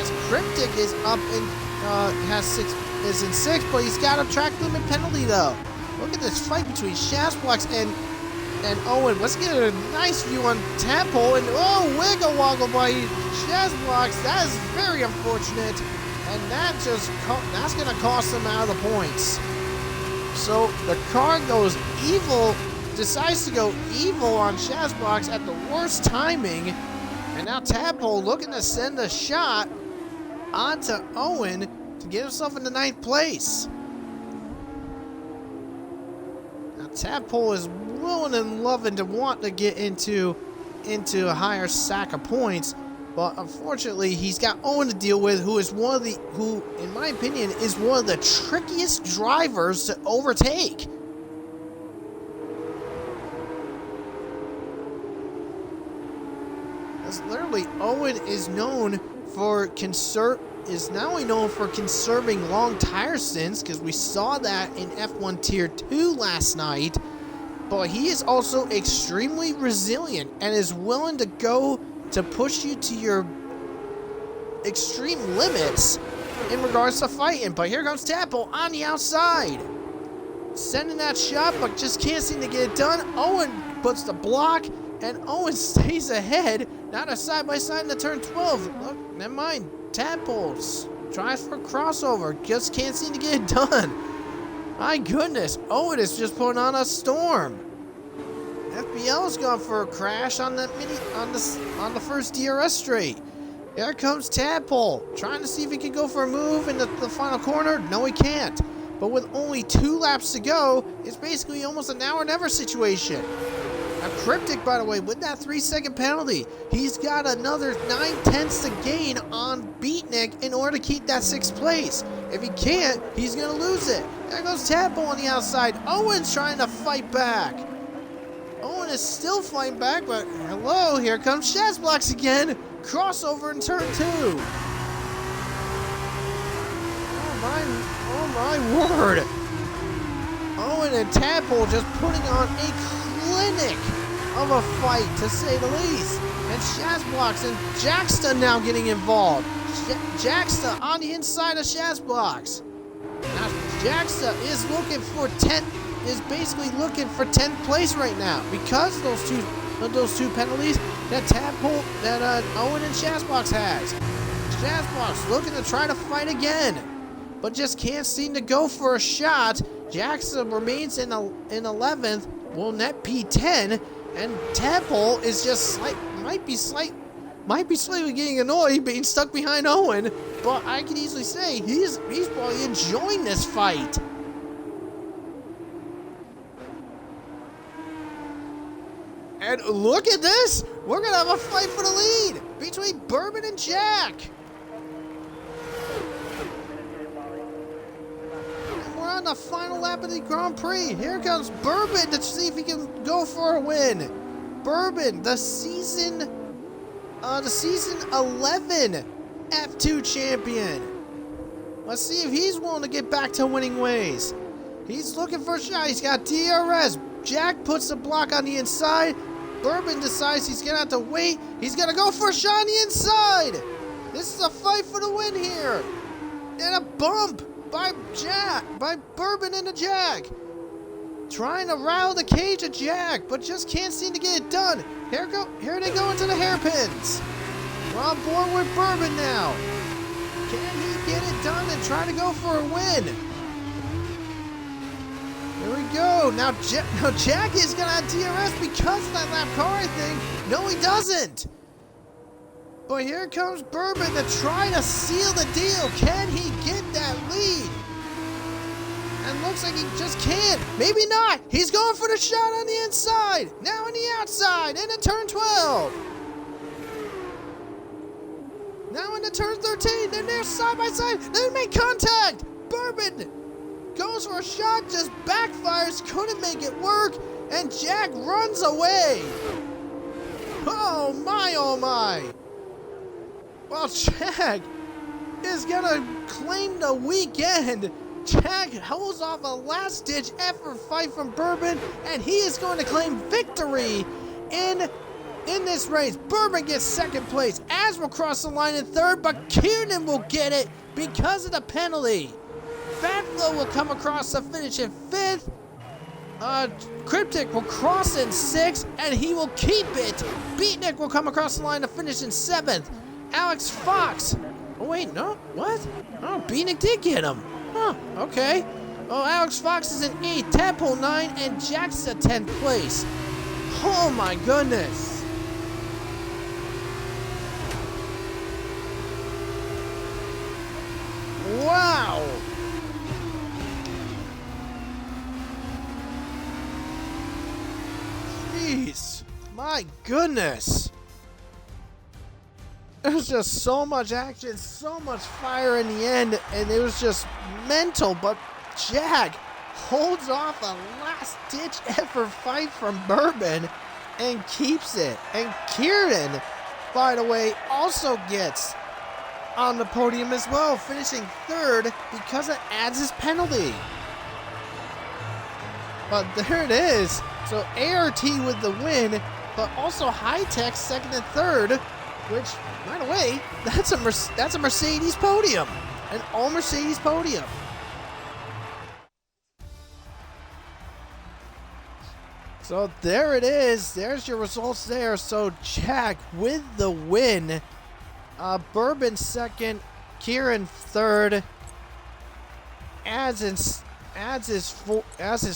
As Cryptic is up in is in 6th, but he's got a track limit penalty though. Look at this fight between Shazblocks and Owen. Let's get a nice view on Tadpole, and wiggle woggle by Shazblocks. That is very unfortunate, and that's gonna cost them out of the points. So the car goes evil, decides to go evil on Shazblocks at the worst timing, and now Tadpole looking to send a shot onto Owen to get himself into 9th place. Now Tadpole is willing and loving to want to get into a higher sack of points, but unfortunately he's got Owen to deal with, who in my opinion is one of the trickiest drivers to overtake. As literally Owen is known for not only known for conserving long tire stints, because we saw that in F1 Tier 2 last night, but he is also extremely resilient and is willing to go to push you to your extreme limits in regards to fighting. But here comes Tadpole on the outside, sending that shot, but just can't seem to get it done. Owen puts the block, and Owen stays ahead. Now they're side by side in the turn 12. Look, never mind. Tadpoles tries for crossover, just can't seem to get it done. My goodness, Owen is just putting on a storm. FPL's gone for a crash on the first DRS straight. Here comes Tadpole, trying to see if he can go for a move in the final corner. No, he can't. But with only 2 laps to go, it's basically almost a now or never situation. Now Cryptic, by the way, with that 3-second penalty, he's got another 9/10 to gain on Beatnik in order to keep that 6th place. If he can't, he's going to lose it. There goes Tadpole on the outside. Owen's trying to fight back. Owen is still fighting back, but hello, here comes Shazblocks again. Crossover in turn 2. Oh my word. Owen and Tadpole just putting on a clinic of a fight, to say the least. And Shazblocks and Jacksta now getting involved. Jacksta on the inside of Shazblocks. Now Jacksta is basically looking for 10th place right now, because of those two penalties that Owen and Shazblocks has. Shazblocks looking to try to fight again. but just can't seem to go for a shot. Jackson remains in 11th, will net P10, and Tadpole is just might be slightly getting annoyed being stuck behind Owen, but I can easily say he's probably enjoying this fight. And look at this! We're gonna have a fight for the lead between Bourbon and Jack. And we're on the final lap of the Grand Prix. Here comes Bourbon to see if he can go for a win. Bourbon, the season 11 F2 champion. Let's see if he's willing to get back to winning ways. He's looking for a shot. He's got DRS. Jack puts the block on the inside. Bourbon decides he's gonna have to wait. He's gonna go for a shot on the inside. This is a fight for the win here. And a bump by Bourbon into Jack. Trying to rattle the cage of Jack, but just can't seem to get it done. Here they go into the hairpins. We're on board with Bourbon now. Can he get it done and try to go for a win? Here we go. Now Jack is going to have DRS because of that lap car, I think. No, he doesn't. But here comes Bourbon to try to seal the deal. Can he get that lead? And looks like he just can't. Maybe not. He's going for the shot on the inside. Now on the outside into turn 12. Now into turn 13. Then they're side by side. They make contact. Bourbon goes for a shot, just backfires, couldn't make it work, and Jack runs away. Oh my, oh my. Well, Jack is gonna claim the weekend. Jack holds off a last-ditch effort fight from Bourbon, and he is going to claim victory in this race. Bourbon gets second place, as will cross the line in third, but Kiernan will get it because of the penalty. Fatflow will come across the finish in fifth. Cryptic will cross in sixth, and he will keep it. Beatnik will come across the line to finish in seventh. Alex Fox. Oh, wait, no? What? Oh, Beatnik did get him. Huh, okay. Oh, Alex Fox is in 8th, Tadpole 9, and Jack's at 10th place. Oh my goodness. Wow. Jeez. My goodness. There was just so much action, so much fire in the end, and it was just mental, but Jack holds off a last-ditch effort fight from Bourbon and keeps it. And Kieran, by the way, also gets on the podium as well, finishing third because it adds his penalty. But there it is. So ART with the win, but also High Tech second and third, which, by the way, that's a Mercedes podium, an all Mercedes podium. So there it is. There's your results there. So Jack with the win. Bourbon second, Kieran third. As his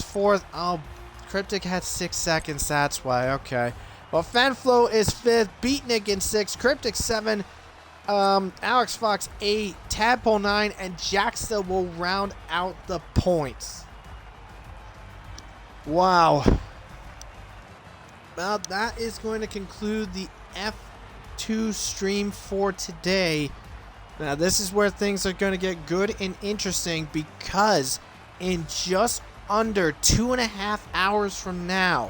fourth. Oh, Cryptic had 6 seconds. That's why. Okay. Well, Fanflow is fifth, Beatnik in sixth, Cryptic 7, Alex Fox 8, Tadpole 9, and Jacksta will round out the points. Wow. Well, that is going to conclude the F2 stream for today. Now, this is where things are going to get good and interesting because in just under 2.5 hours from now,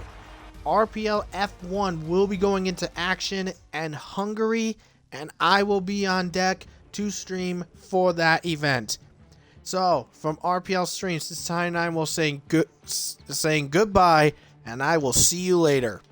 RPL F1 will be going into action in Hungary, and I will be on deck to stream for that event. So, from RPL Streams, this is Ty9 will saying goodbye, and I will see you later.